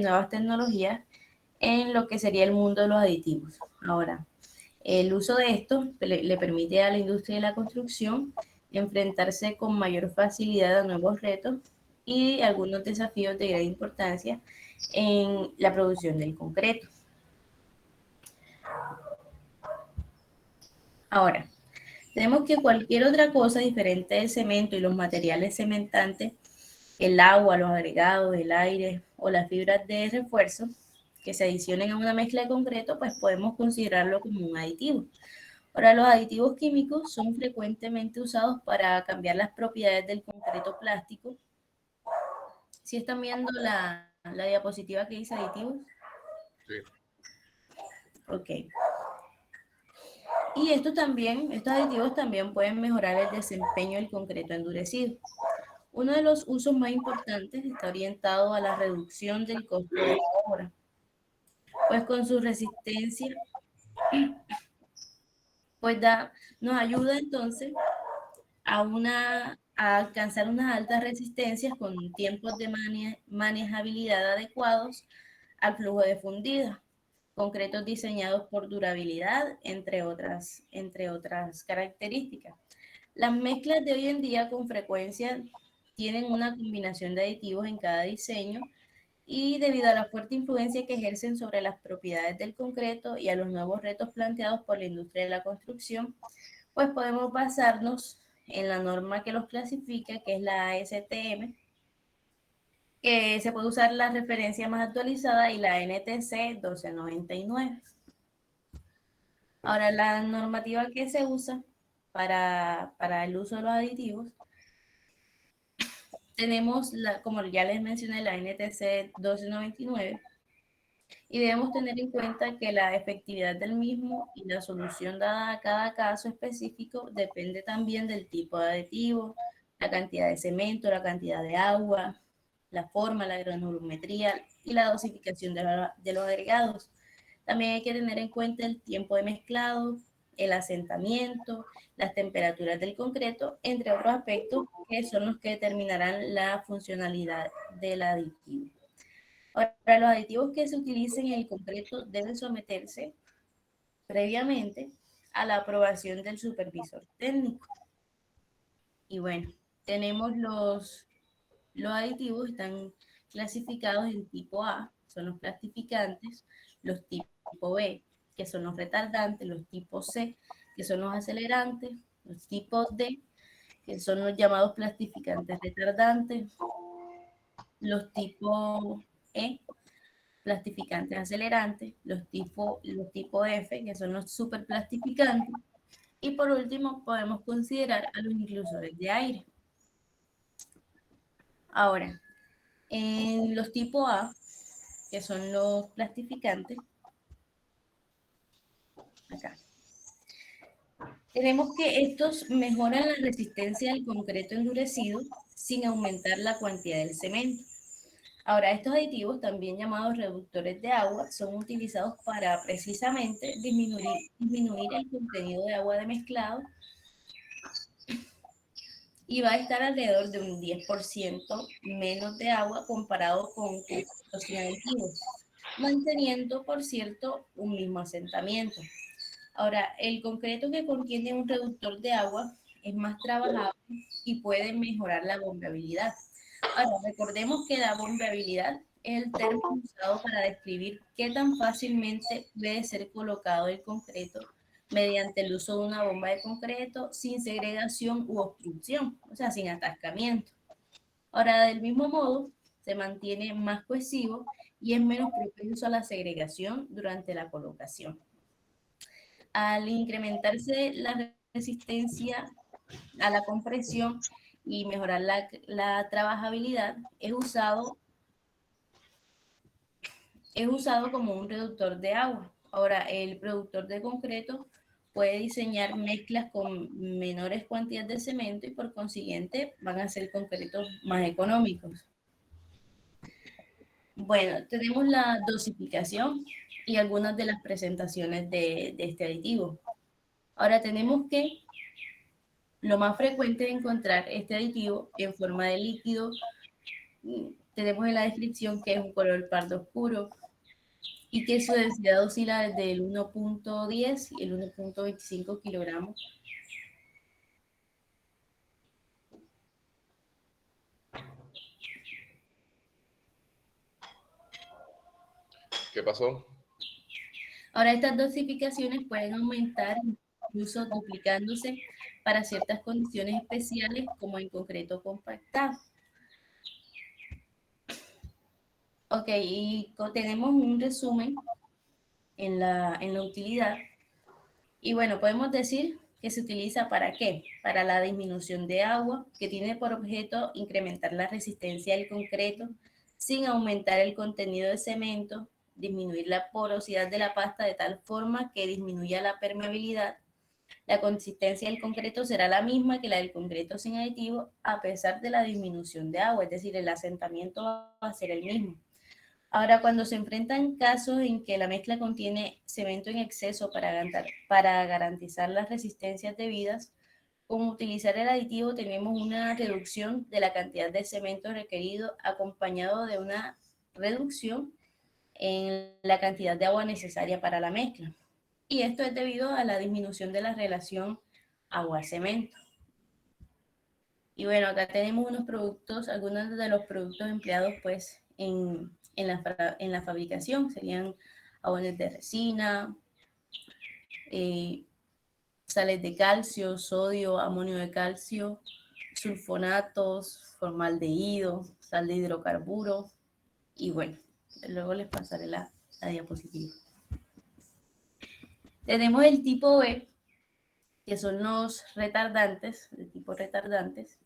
nuevas tecnologías en lo que sería el mundo de los aditivos. Ahora, el uso de esto le permite a la industria de la construcción enfrentarse con mayor facilidad a nuevos retos y algunos desafíos de gran importancia en la producción del concreto. Ahora, tenemos que cualquier otra cosa diferente del cemento y los materiales cementantes, el agua, los agregados, el aire o las fibras de refuerzo que se adicionen a una mezcla de concreto, pues podemos considerarlo como un aditivo. Ahora, los aditivos químicos son frecuentemente usados para cambiar las propiedades del concreto plástico. Si están viendo la diapositiva que dice aditivos. Sí. Ok. Y estos aditivos también pueden mejorar el desempeño del concreto endurecido. Uno de los usos más importantes está orientado a la reducción del costo de la obra, pues con su resistencia, pues nos ayuda entonces a alcanzar unas altas resistencias con tiempos de manejabilidad adecuados al flujo de fundida, concretos diseñados por durabilidad, entre otras características. Las mezclas de hoy en día con frecuencia tienen una combinación de aditivos en cada diseño y debido a la fuerte influencia que ejercen sobre las propiedades del concreto y a los nuevos retos planteados por la industria de la construcción, pues podemos basarnos en la norma que los clasifica, que es la ASTM, que se puede usar la referencia más actualizada y la NTC 1299. Ahora, la normativa que se usa para el uso de los aditivos, tenemos, como ya les mencioné, la NTC 1299, y debemos tener en cuenta que la efectividad del mismo y la solución dada a cada caso específico depende también del tipo de aditivo, la cantidad de cemento, la cantidad de agua, la forma, la granulometría y la dosificación de los agregados. También hay que tener en cuenta el tiempo de mezclado, el asentamiento, las temperaturas del concreto, entre otros aspectos que son los que determinarán la funcionalidad del aditivo. Ahora, los aditivos que se utilicen en el concreto deben someterse previamente a la aprobación del supervisor técnico. Y bueno, tenemos los aditivos, están clasificados en tipo A, son los plastificantes, los tipo B, que son los retardantes, los tipo C, que son los acelerantes, los tipos D, que son los llamados plastificantes retardantes, los tipo E, plastificantes acelerantes, los tipo F, que son los superplastificantes, y por último podemos considerar a los inclusores de aire. Ahora, en los tipo A, que son los plastificantes, acá, tenemos que estos mejoran la resistencia del concreto endurecido sin aumentar la cantidad del cemento. Ahora, estos aditivos, también llamados reductores de agua, son utilizados para precisamente disminuir el contenido de agua de mezclado, y va a estar alrededor de un 10% menos de agua comparado con concretos sin aditivos, manteniendo, por cierto, un mismo asentamiento. Ahora, el concreto que contiene un reductor de agua es más trabajable y puede mejorar la bombeabilidad. Ahora, recordemos que la bombeabilidad es el término usado para describir qué tan fácilmente puede ser colocado el concreto mediante el uso de una bomba de concreto sin segregación u obstrucción, o sea, sin atascamiento. Ahora, del mismo modo, se mantiene más cohesivo y es menos propenso a la segregación durante la colocación. Al incrementarse la resistencia a la compresión y mejorar la trabajabilidad, es usado como un reductor de agua. Ahora, el productor de concreto puede diseñar mezclas con menores cantidades de cemento y por consiguiente van a ser concretos más económicos. Bueno, tenemos la dosificación y algunas de las presentaciones de este aditivo. Ahora tenemos que lo más frecuente es encontrar este aditivo en forma de líquido, tenemos en la descripción que es un color pardo oscuro y que su densidad oscila desde el 1.10 y el 1.25 kilogramos. ¿Qué pasó? Ahora, estas dosificaciones pueden aumentar, incluso duplicándose para ciertas condiciones especiales, como en concreto compactado. Ok, y tenemos un resumen en la utilidad. Y bueno, podemos decir que se utiliza ¿para qué? Para la disminución de agua, que tiene por objeto incrementar la resistencia del concreto sin aumentar el contenido de cemento, disminuir la porosidad de la pasta de tal forma que disminuya la permeabilidad. La consistencia del concreto será la misma que la del concreto sin aditivo a pesar de la disminución de agua, es decir, el asentamiento va a ser el mismo. Ahora, cuando se enfrentan casos en que la mezcla contiene cemento en exceso para garantizar las resistencias debidas, con utilizar el aditivo tenemos una reducción de la cantidad de cemento requerido acompañado de una reducción en la cantidad de agua necesaria para la mezcla. Y esto es debido a la disminución de la relación agua-cemento. Y bueno, acá tenemos unos productos, algunos de los productos empleados pues en la fabricación, serían jabones de resina, eh, sales de calcio, sodio, amonio de calcio, sulfonatos, formaldehído, sal de hidrocarburo y bueno, luego les pasaré la diapositiva. Tenemos el tipo B, que son los retardantes, el tipo retardantes.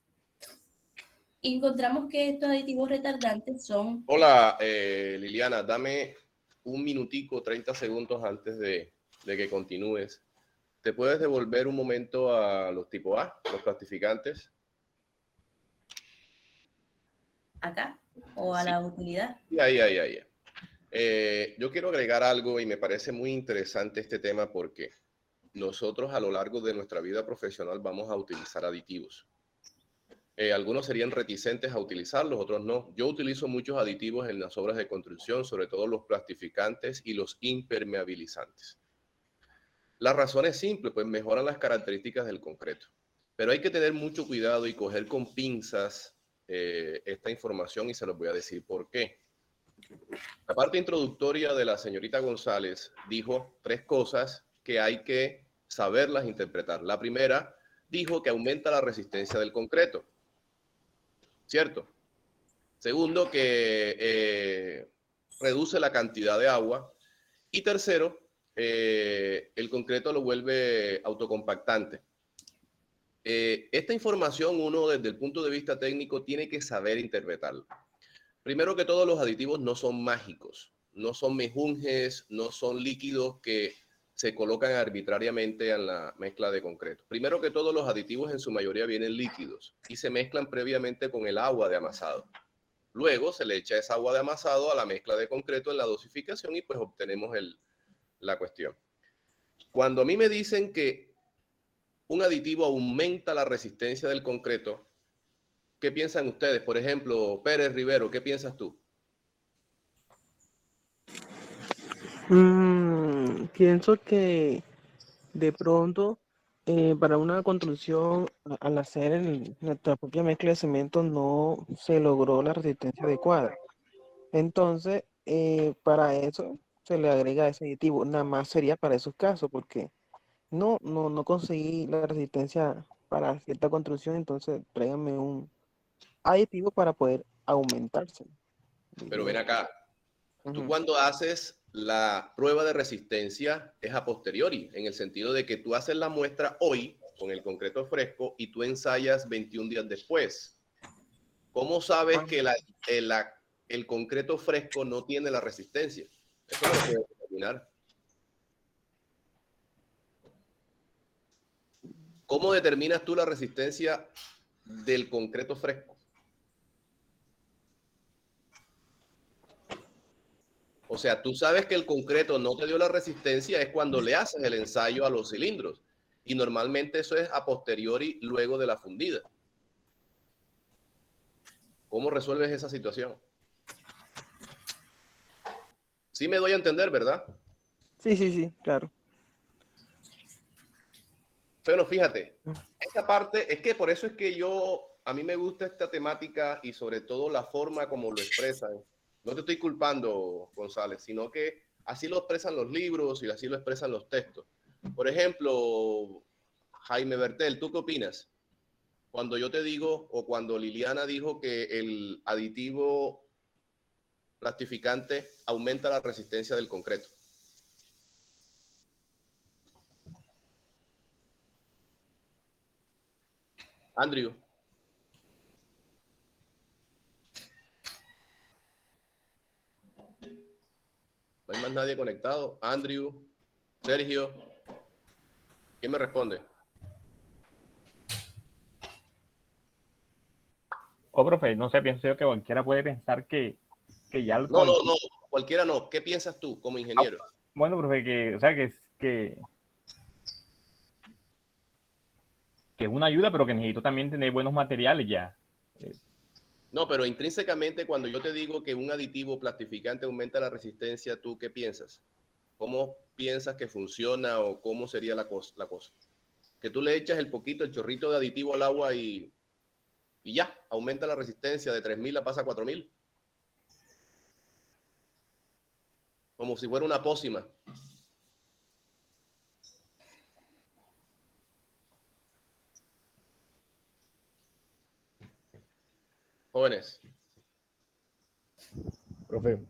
Y encontramos que estos aditivos retardantes son... Hola, Liliana, dame un minutico, 30 segundos antes de que continúes. ¿Te puedes devolver un momento a los tipo A, los plastificantes? acá o a Sí, la utilidad. ahí. Yo quiero agregar algo y me parece muy interesante este tema porque nosotros a lo largo de nuestra vida profesional vamos a utilizar aditivos. Algunos serían reticentes a utilizarlos, otros no. Yo utilizo muchos aditivos en las obras de construcción, sobre todo los plastificantes y los impermeabilizantes. La razón es simple, pues mejoran las características del concreto. Pero hay que tener mucho cuidado y coger con pinzas esta información y se los voy a decir por qué. La parte introductoria de la señorita González dijo 3 cosas que hay que saberlas interpretar. La primera dijo que aumenta la resistencia del concreto, ¿cierto? Segundo, que reduce la cantidad de agua. Y tercero, el concreto lo vuelve autocompactante. Esta información uno desde el punto de vista técnico tiene que saber interpretarla. Primero que todo, los aditivos no son mágicos, no son mejunjes, no son líquidos que se colocan arbitrariamente en la mezcla de concreto. Primero que todo, los aditivos en su mayoría vienen líquidos y se mezclan previamente con el agua de amasado. Luego se le echa esa agua de amasado a la mezcla de concreto en la dosificación y pues obtenemos la cuestión. Cuando a mí me dicen que un aditivo aumenta la resistencia del concreto, ¿qué piensan ustedes? Por ejemplo, Pérez Rivero, ¿qué piensas tú? Pienso que de pronto para una construcción, al hacer nuestra propia mezcla de cemento, no se logró la resistencia adecuada. Entonces, para eso se le agrega ese aditivo. Nada más sería para esos casos, porque no conseguí la resistencia para cierta construcción, entonces tráigame un aditivo para poder aumentarse, Pero diría ven yo. acá, tú Ujú. cuando haces la prueba de resistencia es a posteriori, en el sentido de que tú haces la muestra hoy con el concreto fresco y tú ensayas 21 días después. ¿Cómo sabes Ah, que el concreto fresco no tiene la resistencia? Eso no lo puedes determinar. ¿Cómo determinas tú la resistencia del concreto fresco? O sea, tú sabes que el concreto no te dio la resistencia es cuando le haces el ensayo a los cilindros. Y normalmente eso es a posteriori, luego de la fundida. ¿Cómo resuelves esa situación? Sí me doy a entender, ¿verdad? Sí, claro. Bueno, fíjate, esta parte, es que por eso es que a mí me gusta esta temática y sobre todo la forma como lo expresan. No te estoy culpando, González, sino que así lo expresan los libros y así lo expresan los textos. Por ejemplo, Jaime Bertel, ¿tú qué opinas? Cuando yo te digo, o cuando Liliana dijo que el aditivo plastificante aumenta la resistencia del concreto. Andrew. No hay más nadie conectado. Andrew, Sergio. ¿Quién me responde? Profe, no sé, pienso yo que cualquiera puede pensar que ya el No, cualquiera no. ¿Qué piensas tú como ingeniero? Bueno, profe, que es una ayuda, pero que necesito también tener buenos materiales ya. No, pero intrínsecamente cuando yo te digo que un aditivo plastificante aumenta la resistencia, ¿tú qué piensas? ¿Cómo piensas que funciona o cómo sería la cosa? Que tú le echas el chorrito de aditivo al agua y ya, aumenta la resistencia de 3.000 la pasa a 4.000. Como si fuera una pócima. Jóvenes. Profe,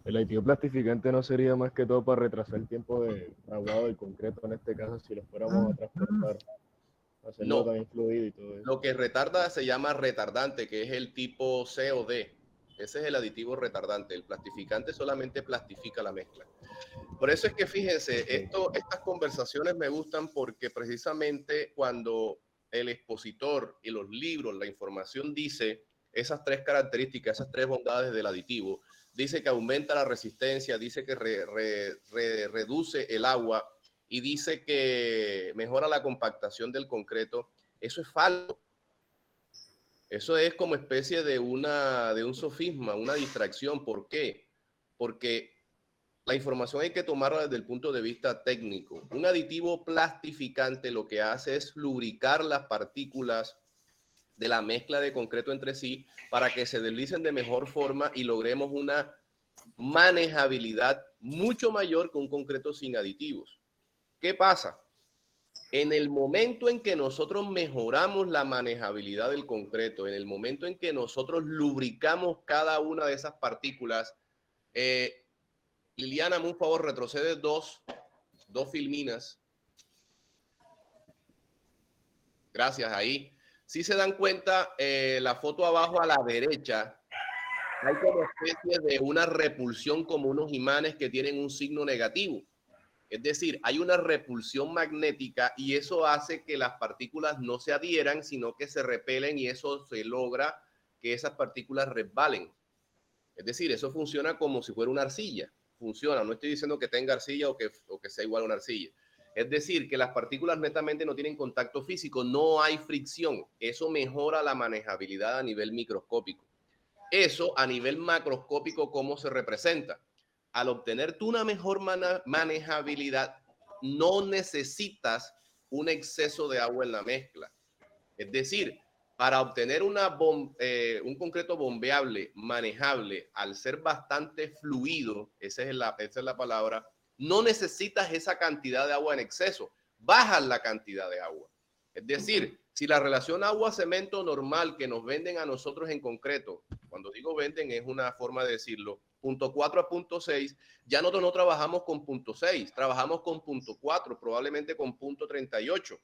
el aditivo plastificante no sería más que todo para retrasar el tiempo de aguado del concreto, en este caso, si lo fuéramos a transportar, hacerlo No, también fluido y todo eso. lo que retarda se llama retardante, que es el tipo C o D. Ese es el aditivo retardante. El plastificante solamente plastifica la mezcla. Por eso es que fíjense, estas conversaciones me gustan porque precisamente cuando el expositor y los libros, la información dice esas tres características, esas tres bondades del aditivo, dice que aumenta la resistencia, dice que reduce el agua y dice que mejora la compactación del concreto. Eso es falso. Eso es como especie de un sofisma, una distracción. ¿Por qué? Porque la información hay que tomarla desde el punto de vista técnico. Un aditivo plastificante lo que hace es lubricar las partículas de la mezcla de concreto entre sí para que se deslicen de mejor forma y logremos una manejabilidad mucho mayor que un concreto sin aditivos. ¿Qué pasa? En el momento en que nosotros mejoramos la manejabilidad del concreto, en el momento en que nosotros lubricamos cada una de esas partículas, Liliana, por favor, retrocede dos filminas. Gracias, ahí. Si se dan cuenta, la foto abajo a la derecha, hay como especie de una repulsión como unos imanes que tienen un signo negativo. Es decir, hay una repulsión magnética y eso hace que las partículas no se adhieran, sino que se repelen y eso se logra que esas partículas resbalen. Es decir, eso funciona como si fuera una arcilla. Funciona, no estoy diciendo que tenga arcilla o que sea igual a una arcilla. Es decir, que las partículas netamente no tienen contacto físico, no hay fricción. Eso mejora la manejabilidad a nivel microscópico. Eso a nivel macroscópico, ¿cómo se representa? Al obtener tú una mejor manejabilidad, no necesitas un exceso de agua en la mezcla. Es decir, para obtener un concreto bombeable, manejable, al ser bastante fluido, esa es la palabra, no necesitas esa cantidad de agua en exceso, bajas la cantidad de agua. Es decir, si la relación agua-cemento normal que nos venden a nosotros en concreto, cuando digo venden es una forma de decirlo, punto 4 a punto 6, ya nosotros no trabajamos con punto 6, trabajamos con punto 4, probablemente con punto 38.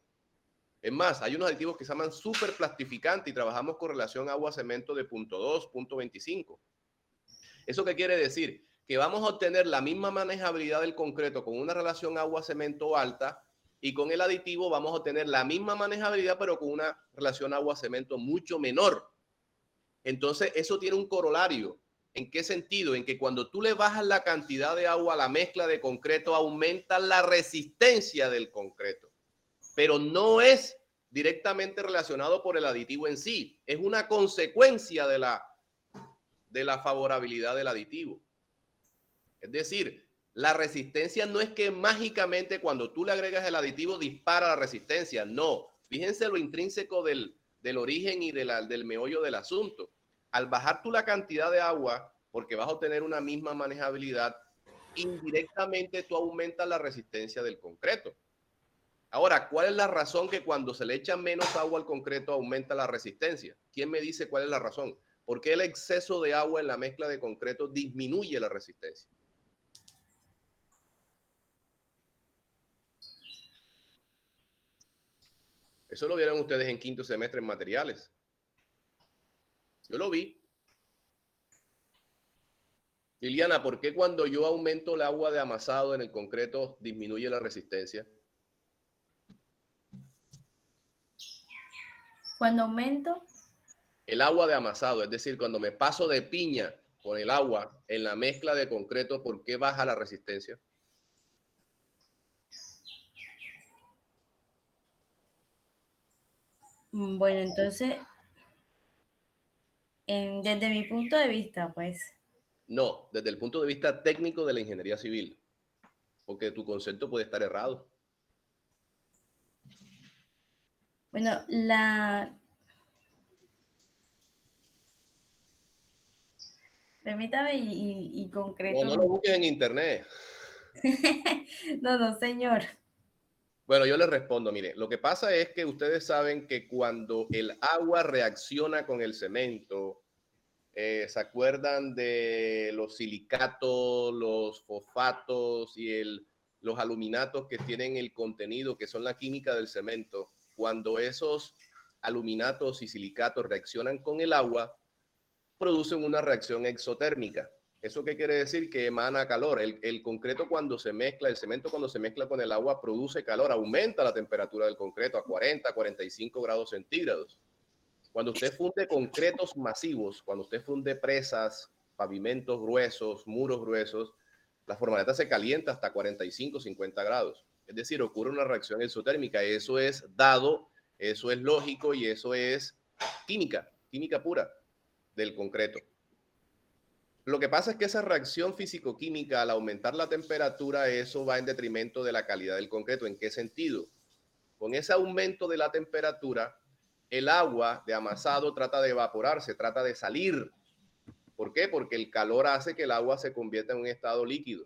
Es más, hay unos aditivos que se llaman super plastificantes y trabajamos con relación agua-cemento de punto 2, punto 25. ¿Eso qué quiere decir? Que vamos a obtener la misma manejabilidad del concreto con una relación agua-cemento alta y con el aditivo vamos a obtener la misma manejabilidad pero con una relación agua-cemento mucho menor. Entonces, eso tiene un corolario. ¿En qué sentido? En que cuando tú le bajas la cantidad de agua a la mezcla de concreto, aumenta la resistencia del concreto. Pero no es directamente relacionado por el aditivo en sí. Es una consecuencia de la favorabilidad del aditivo. Es Es decir, la resistencia no es que mágicamente cuando tú le agregas el aditivo dispara la resistencia. No. Fíjense lo intrínseco del origen y del meollo del asunto. Al bajar tú la cantidad de agua, porque vas a obtener una misma manejabilidad, indirectamente tú aumentas la resistencia del concreto. Ahora, ¿cuál es la razón que cuando se le echa menos agua al concreto aumenta la resistencia? ¿Quién me dice cuál es la razón? ¿Por qué el exceso de agua en la mezcla de concreto disminuye la resistencia? Eso lo vieron ustedes en quinto semestre en materiales. Yo lo vi. Liliana, ¿por qué cuando yo aumento el agua de amasado en el concreto disminuye la resistencia? Cuando aumento, El agua de amasado, es decir, cuando me paso de piña con el agua en la mezcla de concreto, ¿por qué baja la resistencia? bueno, entonces, desde mi punto de vista, pues, No, desde el punto de vista técnico de la ingeniería civil, porque tu concepto puede estar errado. bueno, permítame y concreto. No lo busques en internet. No, señor. Bueno, yo les respondo, mire, lo que pasa es que ustedes saben que cuando el agua reacciona con el cemento, ¿se acuerdan de los silicatos, los fosfatos y los aluminatos que tienen el contenido, que son la química del cemento? Cuando esos aluminatos y silicatos reaccionan con el agua, producen una reacción exotérmica. ¿Eso qué quiere decir? Que emana calor. El concreto cuando se mezcla, el cemento cuando se mezcla con el agua produce calor, aumenta la temperatura del concreto a 40, 45 grados centígrados. Cuando usted funde concretos masivos, cuando usted funde presas, pavimentos gruesos, muros gruesos, la formaleta se calienta hasta 45, 50 grados. Es decir, ocurre una reacción exotérmica. Eso es dado, eso es lógico y eso es química, química pura del concreto. Lo que pasa es que esa reacción físico-química, al aumentar la temperatura, eso va en detrimento de la calidad del concreto. ¿En qué sentido? Con ese aumento de la temperatura, el agua de amasado trata de evaporarse, trata de salir. ¿Por qué? Porque el calor hace que el agua se convierta en un estado líquido,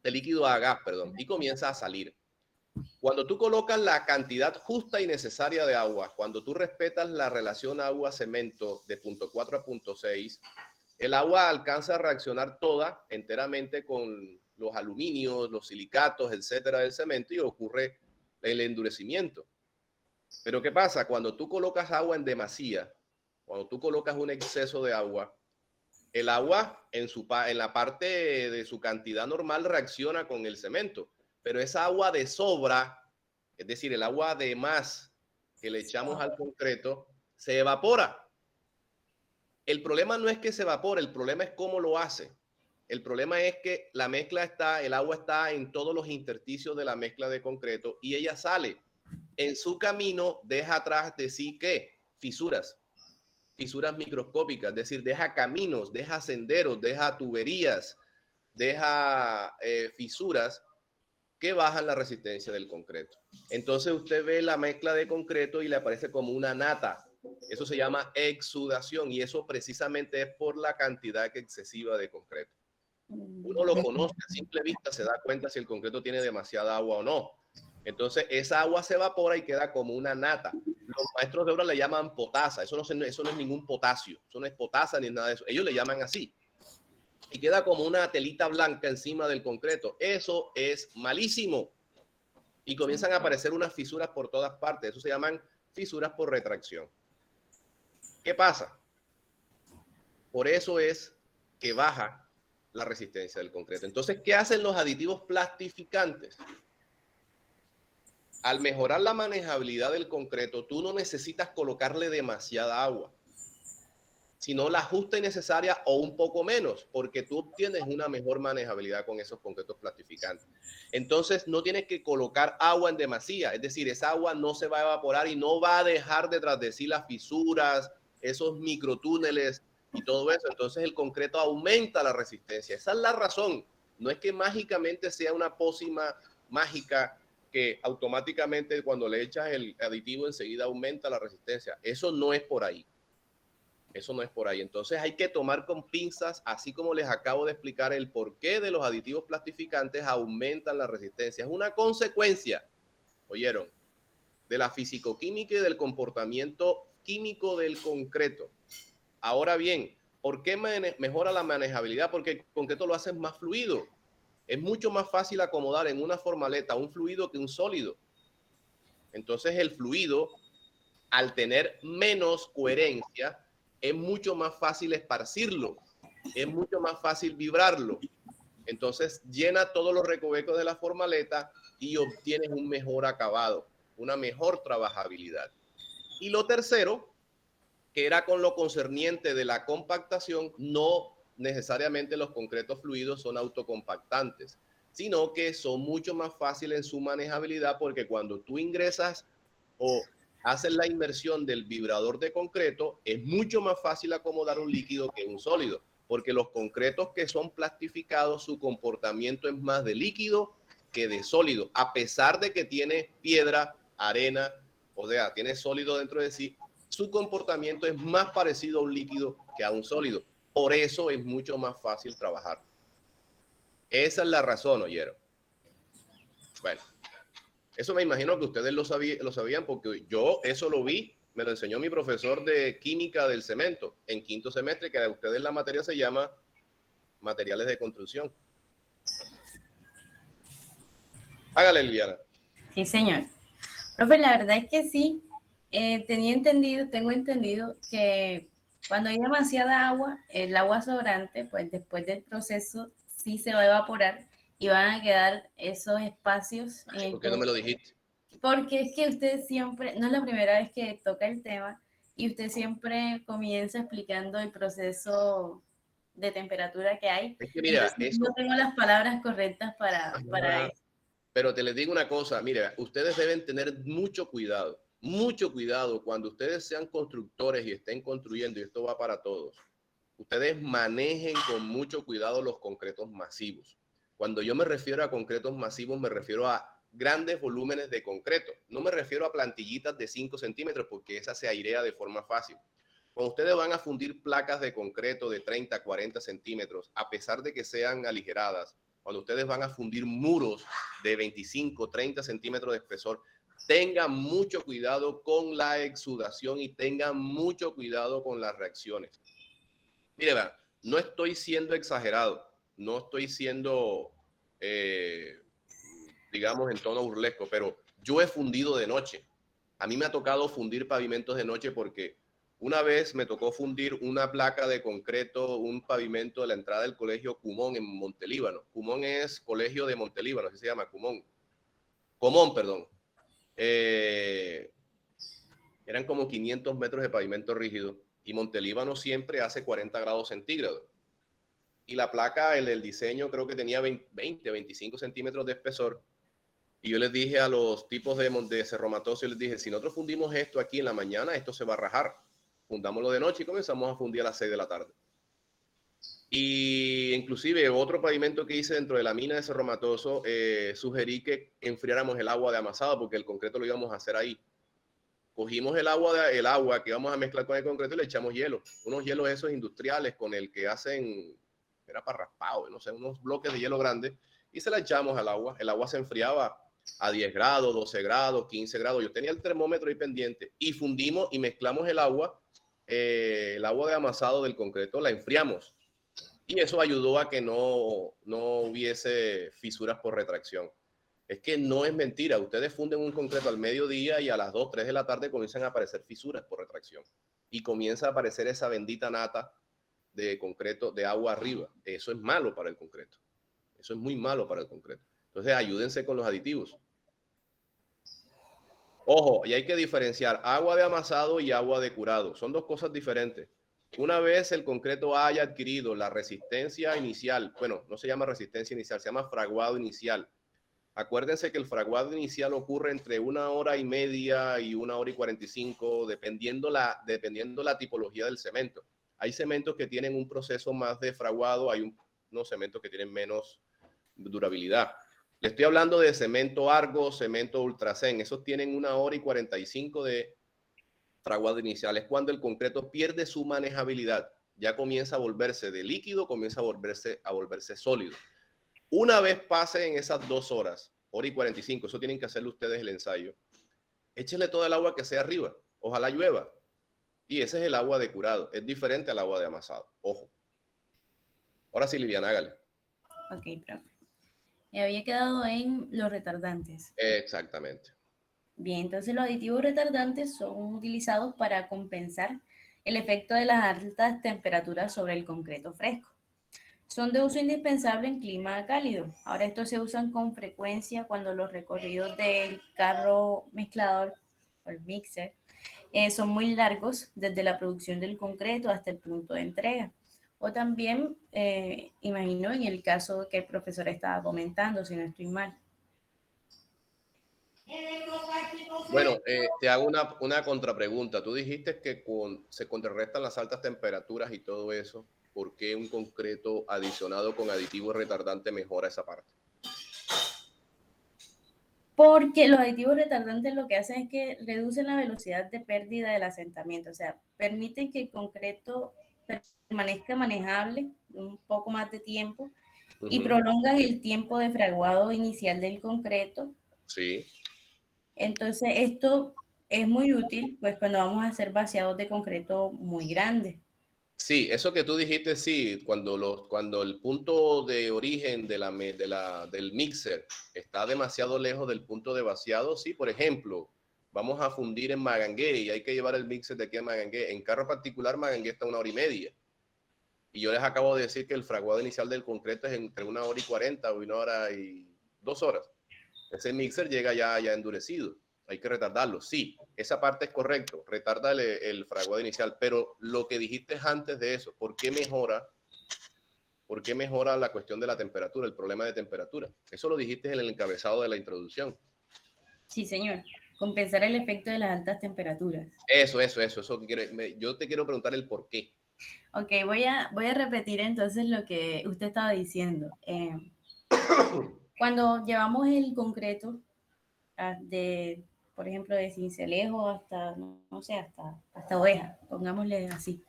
de líquido a gas, perdón, y comienza a salir. Cuando tú colocas la cantidad justa y necesaria de agua, cuando tú respetas la relación agua-cemento de 0.4 a 0.6, el agua alcanza a reaccionar toda enteramente con los aluminios, los silicatos, etcétera, del cemento y ocurre el endurecimiento. Pero ¿qué pasa? Cuando tú colocas agua en demasía, cuando tú colocas un exceso de agua, el agua en la parte de su cantidad normal reacciona con el cemento, pero esa agua de sobra, es decir, el agua de más que le echamos al concreto, se evapora. El problema no es que se evapore, el problema es cómo lo hace. El problema es que la mezcla está, el agua está en todos los intersticios de la mezcla de concreto y ella sale. En su camino deja atrás de sí, ¿qué? Fisuras microscópicas, es decir, deja caminos, deja senderos, deja tuberías, deja fisuras que bajan la resistencia del concreto. Entonces usted ve la mezcla de concreto y le aparece como una nata. Eso se llama exudación y eso precisamente es por la cantidad excesiva de concreto. Uno lo conoce a simple vista, se da cuenta si el concreto tiene demasiada agua o no. Entonces esa agua se evapora y queda como una nata. Los maestros de obra le llaman potasa. Eso no es ningún potasio. Eso no es potasa ni nada de eso. Ellos le llaman así. Y queda como una telita blanca encima del concreto. Eso es malísimo. Y comienzan a aparecer unas fisuras por todas partes. Eso se llaman fisuras por retracción. ¿Qué pasa? Por eso es que baja la resistencia del concreto. Entonces, ¿qué hacen los aditivos plastificantes? Al mejorar la manejabilidad del concreto, tú no necesitas colocarle demasiada agua, sino la justa y necesaria o un poco menos, porque tú obtienes una mejor manejabilidad con esos concretos plastificantes. Entonces, no tienes que colocar agua en demasía, es decir, esa agua no se va a evaporar y no va a dejar detrás de sí las fisuras, esos microtúneles y todo eso. Entonces, el concreto aumenta la resistencia. Esa es la razón No es que mágicamente sea una pócima mágica que automáticamente cuando le echas el aditivo enseguida aumenta la resistencia. Eso no es por ahí. Eso no es por ahí. Entonces hay que tomar con pinzas, así como les acabo de explicar el porqué de los aditivos plastificantes aumentan la resistencia. Es una consecuencia, ¿oyeron?, de la fisicoquímica y del comportamiento químico del concreto. Ahora bien, ¿por qué mejora la manejabilidad? Porque el concreto lo hace más fluido. Es mucho más fácil acomodar en una formaleta un fluido que un sólido. Entonces el fluido, al tener menos coherencia, es mucho más fácil esparcirlo, es mucho más fácil vibrarlo. Entonces llena todos los recovecos de la formaleta y obtienes un mejor acabado, una mejor trabajabilidad. Y lo tercero, que era con lo concerniente de la compactación, no necesariamente los concretos fluidos son autocompactantes, sino que son mucho más fáciles en su manejabilidad, porque cuando tú ingresas o haces la inmersión del vibrador de concreto, es mucho más fácil acomodar un líquido que un sólido, porque los concretos que son plastificados, su comportamiento es más de líquido que de sólido, a pesar de que tiene piedra, arena, o sea, tiene sólido dentro de sí, su comportamiento es más parecido a un líquido que a un sólido. Por eso es mucho más fácil trabajar. Esa es la razón, ¿oyeron? Bueno, eso me imagino que ustedes lo sabían porque yo eso lo vi, me lo enseñó mi profesor de química del cemento en quinto semestre, que a ustedes la materia se llama materiales de construcción. Hágale, Liliana. Sí, señor. Profe, la verdad es que sí, tengo entendido que cuando hay demasiada agua, el agua sobrante, pues después del proceso sí se va a evaporar y van a quedar esos espacios. ¿Por qué no me lo dijiste? Porque es que usted siempre, no es la primera vez que toca el tema, y usted siempre comienza explicando el proceso de temperatura que hay. Es que mira, Entonces, no tengo las palabras correctas para eso. Pero te les digo una cosa, mire, ustedes deben tener mucho cuidado cuando ustedes sean constructores y estén construyendo, y esto va para todos. Ustedes manejen con mucho cuidado los concretos masivos. Cuando yo me refiero a concretos masivos, me refiero a grandes volúmenes de concreto. No me refiero a plantillitas de 5 centímetros, porque esa se airea de forma fácil. Cuando ustedes van a fundir placas de concreto de 30, 40 centímetros, a pesar de que sean aligeradas, cuando ustedes van a fundir muros de 25, 30 centímetros de espesor, tengan mucho cuidado con la exudación y tengan mucho cuidado con las reacciones. Mire, no estoy siendo exagerado, no estoy siendo, digamos, en tono burlesco, pero yo he fundido de noche. A mí me ha tocado fundir pavimentos de noche porque una vez me tocó fundir una placa de concreto, un pavimento de la entrada del colegio Cumón en Montelíbano. Cumón es colegio de Montelíbano, así se llama, Cumón. Comón, perdón. Eran como 500 metros de pavimento rígido y Montelíbano siempre hace 40 grados centígrados. Y la placa, el diseño creo que tenía 20, 25 centímetros de espesor. Y yo les dije a los tipos de Cerro Matoso, yo les dije, si nosotros fundimos esto aquí en la mañana, esto se va a rajar. Fundámoslo de noche y comenzamos a fundir a las 6 de la tarde. Y inclusive otro pavimento que hice dentro de la mina de Cerro Matoso, sugerí que enfriáramos el agua de amasado porque el concreto lo íbamos a hacer ahí. Cogimos el agua que íbamos a mezclar con el concreto y le echamos hielo. Unos hielos esos industriales con el que hacen, era para raspado, no sé, unos bloques de hielo grandes, y se la echamos al agua. El agua se enfriaba a 10 grados, 12 grados, 15 grados. Yo tenía el termómetro ahí pendiente y fundimos y mezclamos el agua de amasado del concreto, la enfriamos. Y eso ayudó a que no hubiese fisuras por retracción. Es que no es mentira. Ustedes funden un concreto al mediodía y a las 2, 3 de la tarde comienzan a aparecer fisuras por retracción. Y comienza a aparecer esa bendita nata de concreto, de agua arriba. Eso es malo para el concreto. Eso es muy malo para el concreto. Entonces, ayúdense con los aditivos. Ojo, y hay que diferenciar agua de amasado y agua de curado. Son dos cosas diferentes. Una vez el concreto haya adquirido la resistencia inicial, bueno, no se llama resistencia inicial, se llama fraguado inicial. Acuérdense que el fraguado inicial ocurre entre 1 hora y media y 1 hora y 45, dependiendo la tipología del cemento. Hay cementos que tienen un proceso más de fraguado, hay unos cementos que tienen menos durabilidad. Le estoy hablando de cemento Argo, cemento Ultracen. Esos tienen 1 hora y 45 de fraguado inicial. Es cuando el concreto pierde su manejabilidad. Ya comienza a volverse de líquido, comienza a volverse sólido. Una vez pasen esas 2 horas, hora y 45, eso tienen que hacerle ustedes el ensayo. Échenle todo el agua que sea arriba. Ojalá llueva. Y ese es el agua de curado. Es diferente al agua de amasado. Ojo. Ahora sí, Liliana, hágale. Ok, profe. Me había quedado en los retardantes. Exactamente. Bien, entonces los aditivos retardantes son utilizados para compensar el efecto de las altas temperaturas sobre el concreto fresco. Son de uso indispensable en clima cálido. Ahora estos se usan con frecuencia cuando los recorridos del carro mezclador o el mixer son muy largos, desde la producción del concreto hasta el punto de entrega. O también, imagino, en el caso que el profesor estaba comentando, si no estoy mal. Bueno, te hago una contrapregunta. Tú dijiste que se contrarrestan las altas temperaturas y todo eso. ¿Por qué un concreto adicionado con aditivos retardantes mejora esa parte? Porque los aditivos retardantes lo que hacen es que reducen la velocidad de pérdida del asentamiento, o sea, permiten que el concreto permanezca manejable un poco más de tiempo y prolongan el tiempo de fraguado inicial del concreto. Sí. Entonces, esto es muy útil, pues, cuando vamos a hacer vaciados de concreto muy grandes. Sí, eso que tú dijiste, sí, cuando el punto de origen del mixer está demasiado lejos del punto de vaciado, sí, por ejemplo, vamos a fundir en Magangué y hay que llevar el mixer de aquí a Magangué. En carro particular, Magangué está 1 hora y media. Y yo les acabo de decir que el fraguado inicial del concreto es entre 1 hora y 40 o 1 hora y 2 horas. Ese mixer llega ya endurecido. Hay que retardarlo. Sí, esa parte es correcto. Retarda el fraguado inicial. Pero lo que dijiste antes de eso, ¿por qué mejora la cuestión de la temperatura, el problema de temperatura? Eso lo dijiste en el encabezado de la introducción. Sí, señor. Compensar el efecto de las altas temperaturas. Eso. Yo te quiero preguntar el por qué. Ok, voy a repetir entonces lo que usted estaba diciendo. Cuando llevamos el concreto por ejemplo, de Cincelejo hasta, no sé, hasta Oveja, pongámosle así.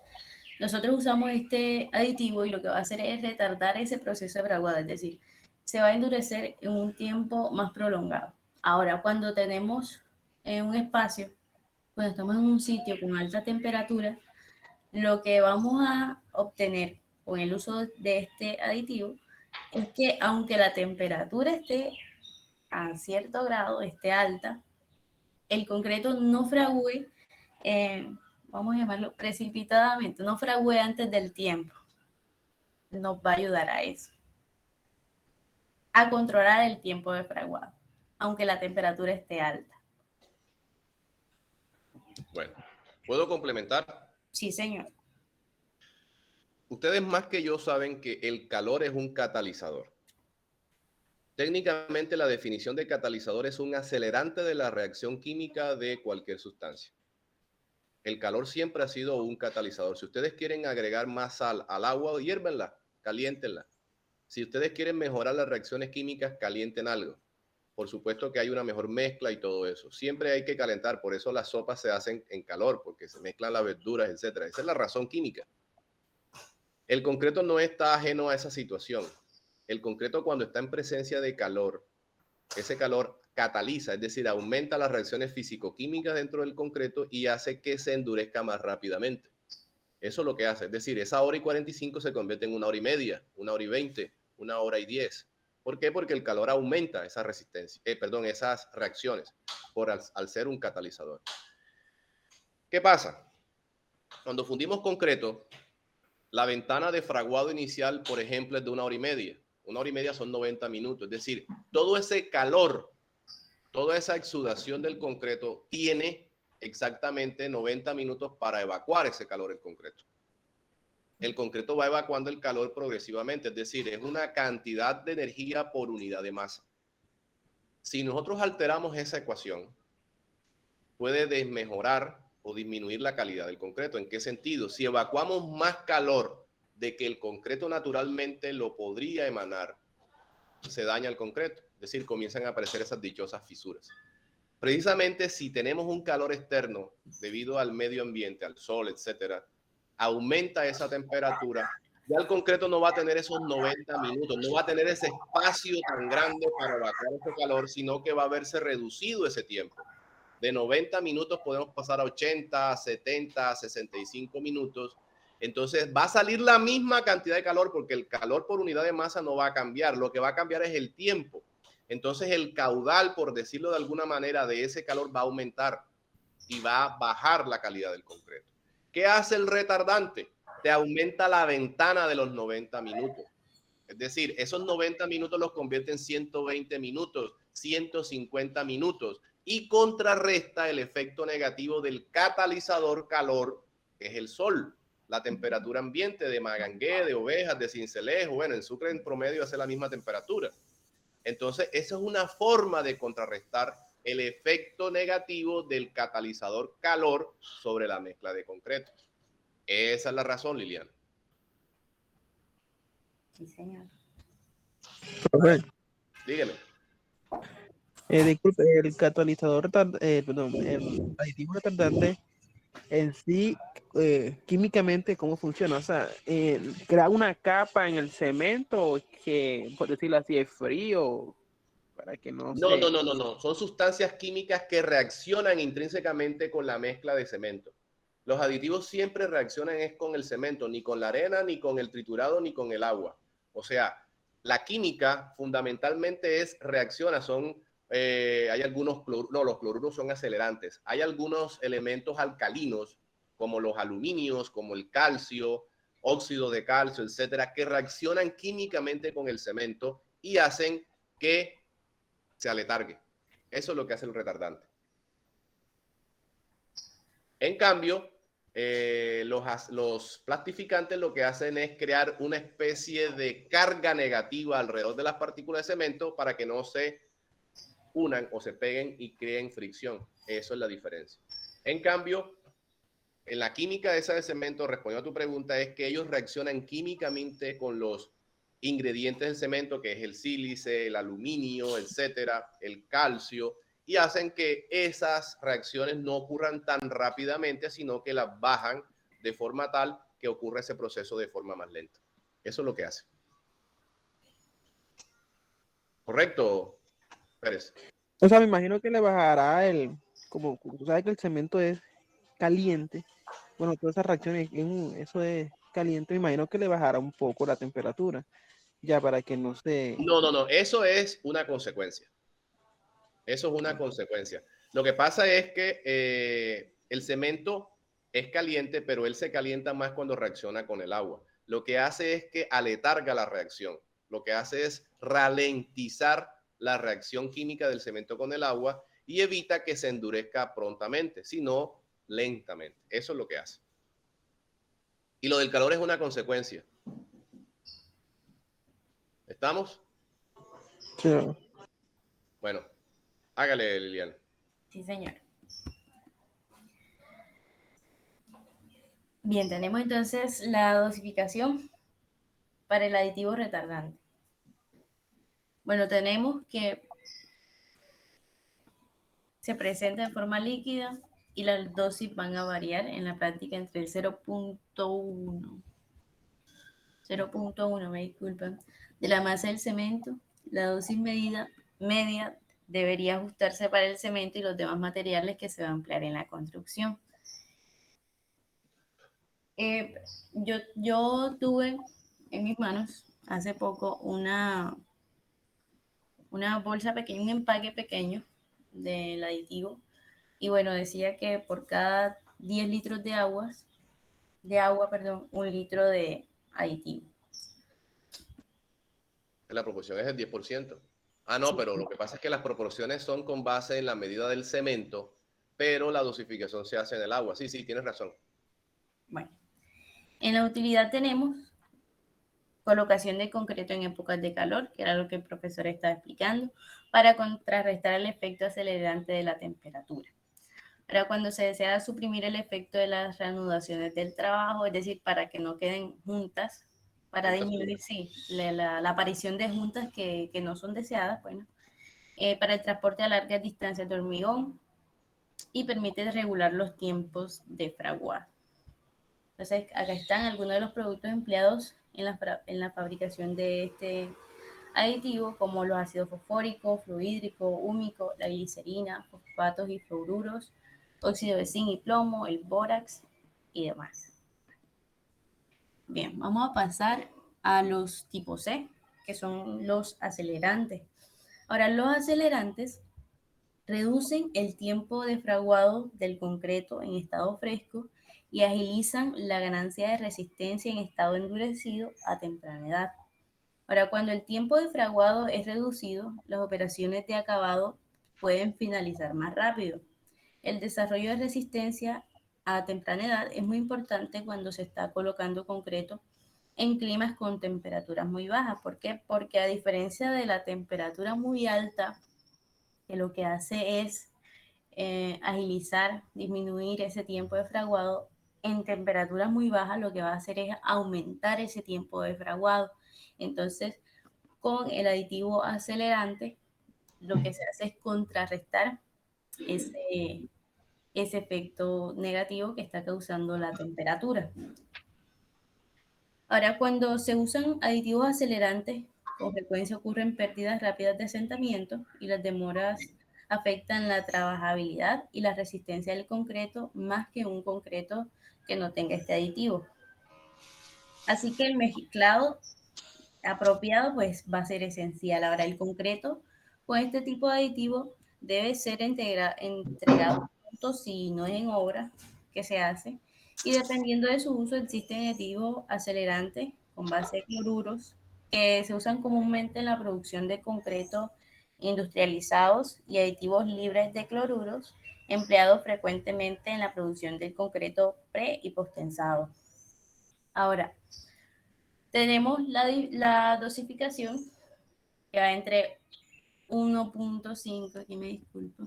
Nosotros usamos este aditivo y lo que va a hacer es retardar ese proceso de fraguado, es decir, se va a endurecer en un tiempo más prolongado. Ahora, cuando tenemos un espacio, cuando estamos en un sitio con alta temperatura, lo que vamos a obtener con el uso de este aditivo es que aunque la temperatura esté a cierto grado, esté alta, el concreto no fragüe, vamos a llamarlo precipitadamente, no fragüe antes del tiempo. Nos va a ayudar a eso, a controlar el tiempo de fraguado, aunque la temperatura esté alta. Bueno, ¿puedo complementar? Sí, señor. Ustedes más que yo saben que el calor es un catalizador. Técnicamente, la definición de catalizador es un acelerante de la reacción química de cualquier sustancia. El calor siempre ha sido un catalizador. Si ustedes quieren agregar más sal al agua, hiérvenla, caliéntenla. Si ustedes quieren mejorar las reacciones químicas, calienten algo. Por supuesto que hay una mejor mezcla y todo eso. Siempre hay que calentar, por eso las sopas se hacen en calor, porque se mezclan las verduras, etc. Esa es la razón química. El concreto no está ajeno a esa situación. El concreto, cuando está en presencia de calor, ese calor cataliza, es decir, aumenta las reacciones físico-químicas dentro del concreto y hace que se endurezca más rápidamente. Eso es lo que hace, es decir, esa 1 hora y 45 se convierte en 1 hora y media, 1 hora y 20, 1 hora y 10. ¿Por qué? Porque el calor aumenta esa resistencia, esas reacciones al ser un catalizador. ¿Qué pasa? Cuando fundimos concreto, la ventana de fraguado inicial, por ejemplo, es de 1 hora y media. 1 hora y media son 90 minutos. Es decir, todo ese calor, toda esa exudación del concreto tiene exactamente 90 minutos para evacuar ese calor en concreto. El concreto va evacuando el calor progresivamente, es decir, es una cantidad de energía por unidad de masa. Si nosotros alteramos esa ecuación, puede desmejorar o disminuir la calidad del concreto. ¿En qué sentido? Si evacuamos más calor de que el concreto naturalmente lo podría emanar, se daña el concreto, es decir, comienzan a aparecer esas dichosas fisuras. Precisamente si tenemos un calor externo debido al medio ambiente, al sol, etcétera, aumenta esa temperatura, ya el concreto no va a tener esos 90 minutos, no va a tener ese espacio tan grande para evacuar ese calor, sino que va a verse reducido ese tiempo. De 90 minutos podemos pasar a 80, 70, 65 minutos. Entonces va a salir la misma cantidad de calor porque el calor por unidad de masa no va a cambiar. Lo que va a cambiar es el tiempo. Entonces el caudal, por decirlo de alguna manera, de ese calor va a aumentar y va a bajar la calidad del concreto. ¿Qué hace el retardante? Te aumenta la ventana de los 90 minutos. Es decir, esos 90 minutos los convierte en 120 minutos, 150 minutos y contrarresta el efecto negativo del catalizador calor, que es el sol, la temperatura ambiente de Magangué, de Ovejas, de Sincelejo. Bueno, en Sucre en promedio hace la misma temperatura. Entonces, esa es una forma de contrarrestar el efecto negativo del catalizador calor sobre la mezcla de concreto. Esa es la razón, Liliana. Sí, señor. Profe, Dígame. disculpe, el catalizador, perdón, el aditivo retardante en sí, químicamente, ¿cómo funciona? O sea, crea una capa en el cemento que, por decirlo así, es frío para que no No, se... no. Son sustancias químicas que reaccionan intrínsecamente con la mezcla de cemento. Los aditivos siempre reaccionan es con el cemento, ni con la arena, ni con el triturado, ni con el agua. O sea, la química fundamentalmente reacciona, hay algunos los cloruros son acelerantes. Hay algunos elementos alcalinos, como los aluminios, como el calcio, óxido de calcio, etcétera, que reaccionan químicamente con el cemento y hacen que se aletargue. Eso es lo que hace el retardante. En cambio, los plastificantes lo que hacen es crear una especie de carga negativa alrededor de las partículas de cemento para que no se unan o se peguen y creen fricción. Eso es la diferencia. En cambio, en la química esa de cemento, respondiendo a tu pregunta, es que ellos reaccionan químicamente con los ingredientes del cemento, que es el sílice, el aluminio, etcétera, el calcio, y hacen que esas reacciones no ocurran tan rápidamente, sino que las bajan de forma tal que ocurra ese proceso de forma más lenta. Eso es lo que hace. ¿Correcto, Pérez? O sea, me imagino que le bajará como tú sabes que el cemento es caliente, bueno, todas esas reacciones, eso es caliente, me imagino que le bajará un poco la temperatura, ya para que no se... No. Eso es una consecuencia. Eso es una consecuencia. Lo que pasa es que el cemento es caliente, pero él se calienta más cuando reacciona con el agua. Lo que hace es que aletarga la reacción. Lo que hace es ralentizar la reacción química del cemento con el agua y evita que se endurezca prontamente, sino lentamente. Eso es lo que hace. Y lo del calor es una consecuencia. ¿Estamos? Sí. Bueno, hágale, Liliana. Sí, señor. Bien, tenemos entonces la dosificación para el aditivo retardante. Bueno, tenemos que se presenta de forma líquida y las dosis van a variar en la práctica entre el 0.1, me disculpan, de la masa del cemento. La dosis media debería ajustarse para el cemento y los demás materiales que se van a emplear en la construcción. Yo tuve en mis manos hace poco una bolsa pequeña, un empaque pequeño del aditivo, y bueno, decía que por cada 10 litros de agua, 1 litro de aditivo. La proporción es el 10%. No, pero lo que pasa es que las proporciones son con base en la medida del cemento, pero la dosificación se hace en el agua. Sí, tienes razón. Bueno, en la utilidad tenemos colocación de concreto en épocas de calor, que era lo que el profesor estaba explicando, para contrarrestar el efecto acelerante de la temperatura. Para cuando se desea suprimir el efecto de las reanudaciones del trabajo, es decir, para que no queden juntas para disminuir, sí, la aparición de juntas que no son deseadas, bueno, para el transporte a largas distancias de hormigón y permite regular los tiempos de fraguado. Entonces, acá están algunos de los productos empleados en la fabricación de este aditivo, como los ácidos fosfóricos, fluorhídrico, húmico, la glicerina, fosfatos y fluoruros, óxido de zinc y plomo, el bórax y demás. Bien, vamos a pasar a los tipos C, que son los acelerantes. Ahora, los acelerantes reducen el tiempo de fraguado del concreto en estado fresco y agilizan la ganancia de resistencia en estado endurecido a temprana edad. Ahora, cuando el tiempo de fraguado es reducido, las operaciones de acabado pueden finalizar más rápido. El desarrollo de resistencia a temprana edad es muy importante cuando se está colocando concreto en climas con temperaturas muy bajas. ¿Por qué? Porque a diferencia de la temperatura muy alta, que lo que hace es agilizar, disminuir ese tiempo de fraguado, en temperaturas muy bajas lo que va a hacer es aumentar ese tiempo de fraguado. Entonces, con el aditivo acelerante, lo que se hace es contrarrestar ese efecto negativo que está causando la temperatura. Ahora, cuando se usan aditivos acelerantes, con frecuencia ocurren pérdidas rápidas de asentamiento y las demoras afectan la trabajabilidad y la resistencia del concreto más que un concreto que no tenga este aditivo. Así que el mezclado apropiado pues va a ser esencial. Ahora, el concreto con este tipo de aditivo debe ser entregado pronto si no es en obra que se hace, y dependiendo de su uso existen aditivos acelerantes con base de cloruros que se usan comúnmente en la producción de concreto industrializados y aditivos libres de cloruros empleados frecuentemente en la producción del concreto pre y posttensado. Ahora, tenemos la dosificación que va entre 1.5, aquí me disculpo,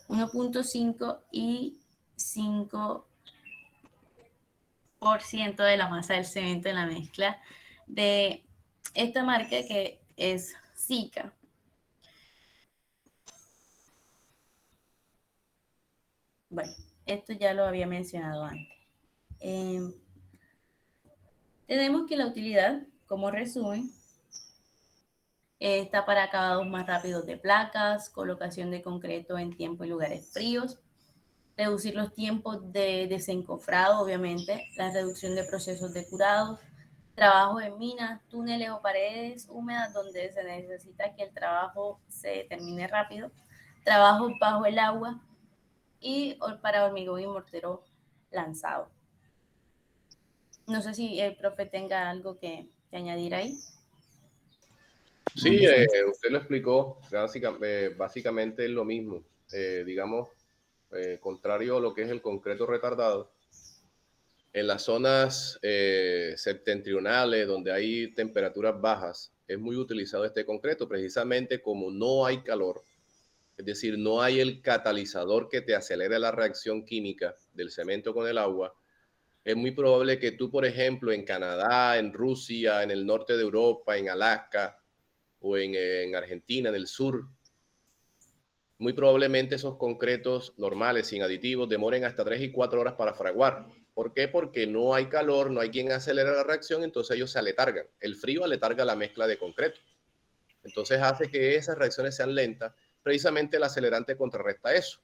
1.5 y 5% de la masa del cemento en la mezcla de esta marca que es Sika. Bueno, esto ya lo había mencionado antes. Tenemos que la utilidad, como resumen, está para acabados más rápidos de placas, colocación de concreto en tiempo y lugares fríos, reducir los tiempos de desencofrado, obviamente, la reducción de procesos de curado, trabajo en minas, túneles o paredes húmedas donde se necesita que el trabajo se termine rápido, trabajo bajo el agua y para hormigón y mortero lanzado. No sé si el profe tenga algo que añadir ahí. Sí, usted lo explicó, básicamente es lo mismo, digamos, contrario a lo que es el concreto retardado. En las zonas septentrionales, donde hay temperaturas bajas, es muy utilizado este concreto, precisamente como no hay calor, es decir, no hay el catalizador que te acelere la reacción química del cemento con el agua. Es muy probable que tú, por ejemplo, en Canadá, en Rusia, en el norte de Europa, en Alaska o en Argentina, en el sur, muy probablemente esos concretos normales, sin aditivos, demoren hasta 3 y 4 horas para fraguar. ¿Por qué? Porque no hay calor, no hay quien acelere la reacción, entonces ellos se aletargan. El frío aletarga la mezcla de concreto. Entonces hace que esas reacciones sean lentas. Precisamente el acelerante contrarresta eso.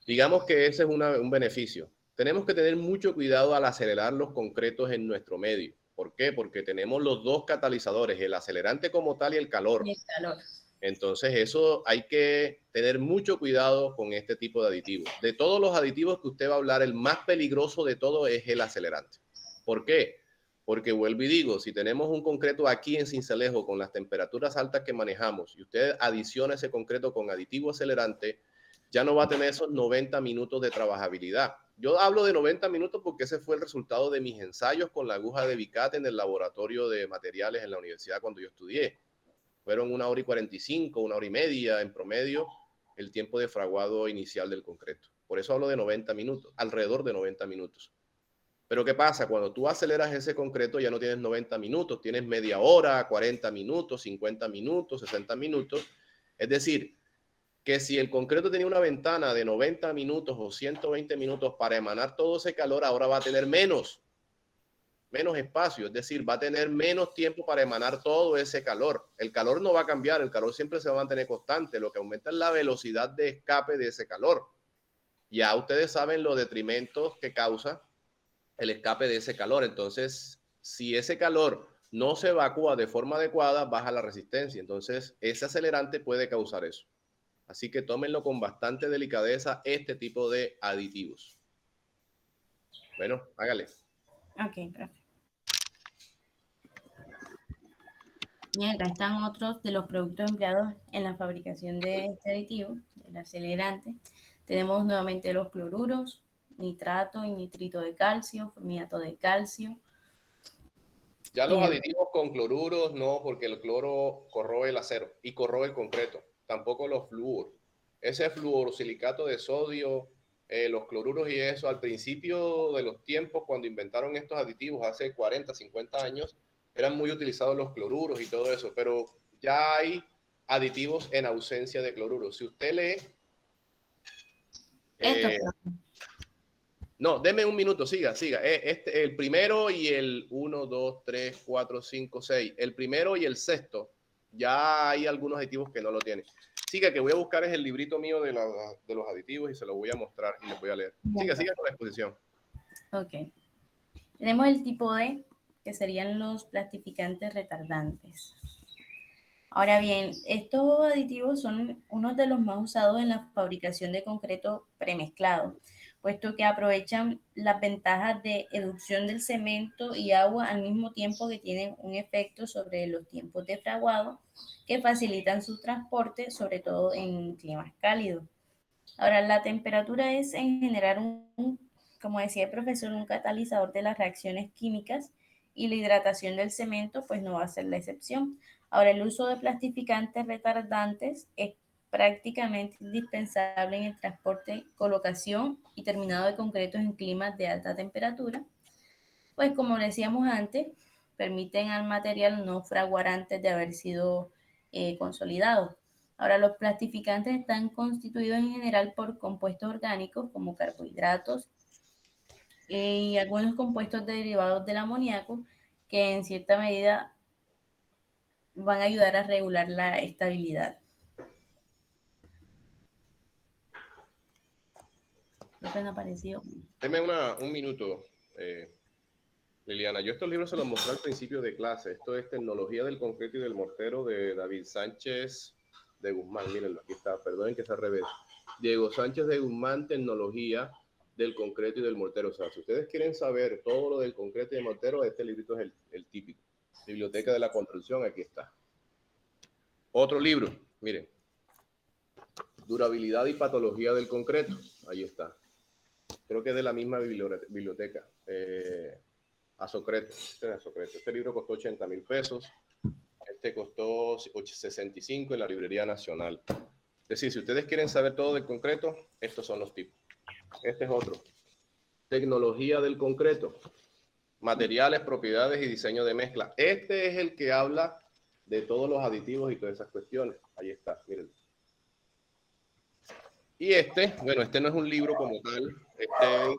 Digamos que ese es un beneficio. Tenemos que tener mucho cuidado al acelerar los concretos en nuestro medio. ¿Por qué? Porque tenemos los dos catalizadores, el acelerante como tal y el calor. Y el calor. Entonces eso hay que tener mucho cuidado con este tipo de aditivos. De todos los aditivos que usted va a hablar, el más peligroso de todo es el acelerante. ¿Por qué? Porque vuelvo y digo, si tenemos un concreto aquí en Sincelejo con las temperaturas altas que manejamos y usted adiciona ese concreto con aditivo acelerante, ya no va a tener esos 90 minutos de trabajabilidad. Yo hablo de 90 minutos porque ese fue el resultado de mis ensayos con la aguja de Vicat en el laboratorio de materiales en la universidad cuando yo estudié. Fueron 1 hora y 45, 1 hora y media en promedio el tiempo de fraguado inicial del concreto. Por eso hablo de 90 minutos, alrededor de 90 minutos. Pero ¿qué pasa? Cuando tú aceleras ese concreto ya no tienes 90 minutos, tienes media hora, 40 minutos, 50 minutos, 60 minutos. Es decir, que si el concreto tenía una ventana de 90 minutos o 120 minutos para emanar todo ese calor, ahora va a tener menos espacio, es decir, va a tener menos tiempo para emanar todo ese calor. El calor no va a cambiar, el calor siempre se va a mantener constante, lo que aumenta es la velocidad de escape de ese calor. Ya ustedes saben los detrimentos que causa el escape de ese calor. Entonces, si ese calor no se evacúa de forma adecuada, baja la resistencia. Entonces, ese acelerante puede causar eso. Así que tómenlo con bastante delicadeza este tipo de aditivos. Bueno, hágale. Ok, perfecto. Bien, acá están otros de los productos empleados en la fabricación de este aditivo, el acelerante. Tenemos nuevamente los cloruros, nitrato y nitrito de calcio, formidato de calcio. Ya los aditivos con cloruros no, porque el cloro corroe el acero y corroe el concreto. Tampoco los flúor. Ese fluorosilicato de sodio, los cloruros y eso, al principio de los tiempos, cuando inventaron estos aditivos hace 40, 50 años, eran muy utilizados los cloruros y todo eso, pero ya hay aditivos en ausencia de cloruros. Si usted lee... no, deme un minuto, siga. El primero y el 1, 2, 3, 4, 5, 6. El primero y el sexto, ya hay algunos aditivos que no lo tienen. Siga, que voy a buscar es el librito mío de los aditivos y se lo voy a mostrar y les voy a leer. Siga con la exposición. Ok. Tenemos el tipo D, que serían los plastificantes retardantes. Ahora bien, estos aditivos son uno de los más usados en la fabricación de concreto premezclado, puesto que aprovechan las ventajas de educción del cemento y agua al mismo tiempo que tienen un efecto sobre los tiempos de fraguado que facilitan su transporte, sobre todo en climas cálidos. Ahora, la temperatura es en general como decía el profesor, un catalizador de las reacciones químicas y la hidratación del cemento pues no va a ser la excepción. Ahora, el uso de plastificantes retardantes es prácticamente indispensable en el transporte, colocación y terminado de concretos en climas de alta temperatura, pues como decíamos antes, permiten al material no fraguar antes de haber sido consolidado. Ahora, los plastificantes están constituidos en general por compuestos orgánicos como carbohidratos y algunos compuestos derivados del amoníaco que en cierta medida van a ayudar a regular la estabilidad. ¿Qué me ha parecido? Deme un minuto, Liliana. Yo estos libros se los mostré al principio de clase. Esto es Tecnología del Concreto y del Mortero de David Sánchez de Guzmán. Mírenlo, aquí está. Perdonen que sea al revés. Diego Sánchez de Guzmán, Tecnología del Concreto y del Mortero. O sea, si ustedes quieren saber todo lo del concreto y del mortero, este librito es el típico. Biblioteca de la Construcción, aquí está. Otro libro, miren. Durabilidad y patología del concreto. Ahí está. Creo que es de la misma biblioteca. Asocreto. Este libro costó 80,000 pesos. Este costó 65 en la Librería Nacional. Es decir, si ustedes quieren saber todo del concreto, estos son los tipos. Este es otro. Tecnología del concreto. Materiales, propiedades y diseño de mezcla. Este es el que habla de todos los aditivos y todas esas cuestiones. Ahí está, miren. Y este no es un libro como tal. Este es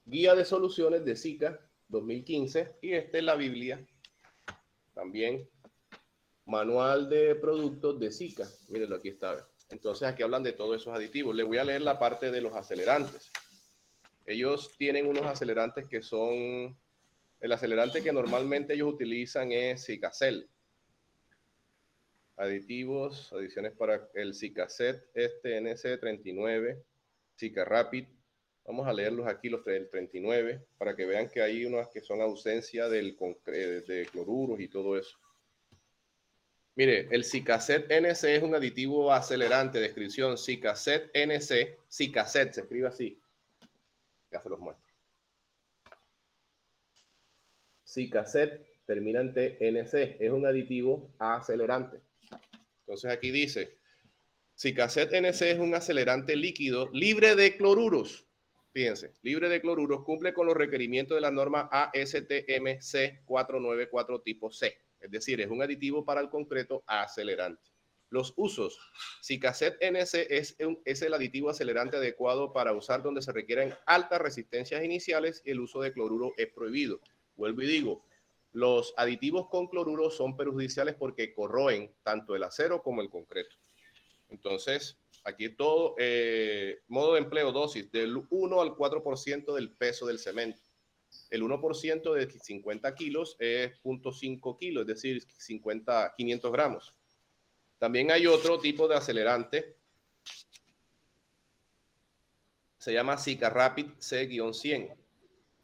Guía de Soluciones de SICA 2015. Y esta es la Biblia. También Manual de Productos de SICA. Mírenlo, aquí está. Entonces aquí hablan de todos esos aditivos. Les voy a leer la parte de los acelerantes. Ellos tienen unos acelerantes que son... El acelerante que normalmente ellos utilizan es Sikacel. Aditivos, adiciones para el Sikacet, NC39, Sicarapid. Vamos a leerlos aquí, los del 39, para que vean que hay unas que son ausencia de cloruros y todo eso. Mire, el Sikacet NC es un aditivo acelerante, descripción, Sikacet NC, Sikacet se escribe así. Ya se los muestro. Sikacet termina en TNC, es un aditivo acelerante. Entonces aquí dice, Sikacet NC es un acelerante líquido libre de cloruros fíjense, libre de cloruros, cumple con los requerimientos de la norma ASTM C494 tipo C. Es decir, es un aditivo para el concreto acelerante. Los usos. Cicacet NC es el aditivo acelerante adecuado para usar donde se requieren altas resistencias iniciales y el uso de cloruro es prohibido. Vuelvo y digo, los aditivos con cloruro son perjudiciales porque corroen tanto el acero como el concreto. Entonces, aquí todo, modo de empleo, dosis, del 1 al 4% del peso del cemento. El 1% de 50 kilos es 0.5 kilos, es decir, 500 gramos. También hay otro tipo de acelerante, se llama Cicarapid C-100.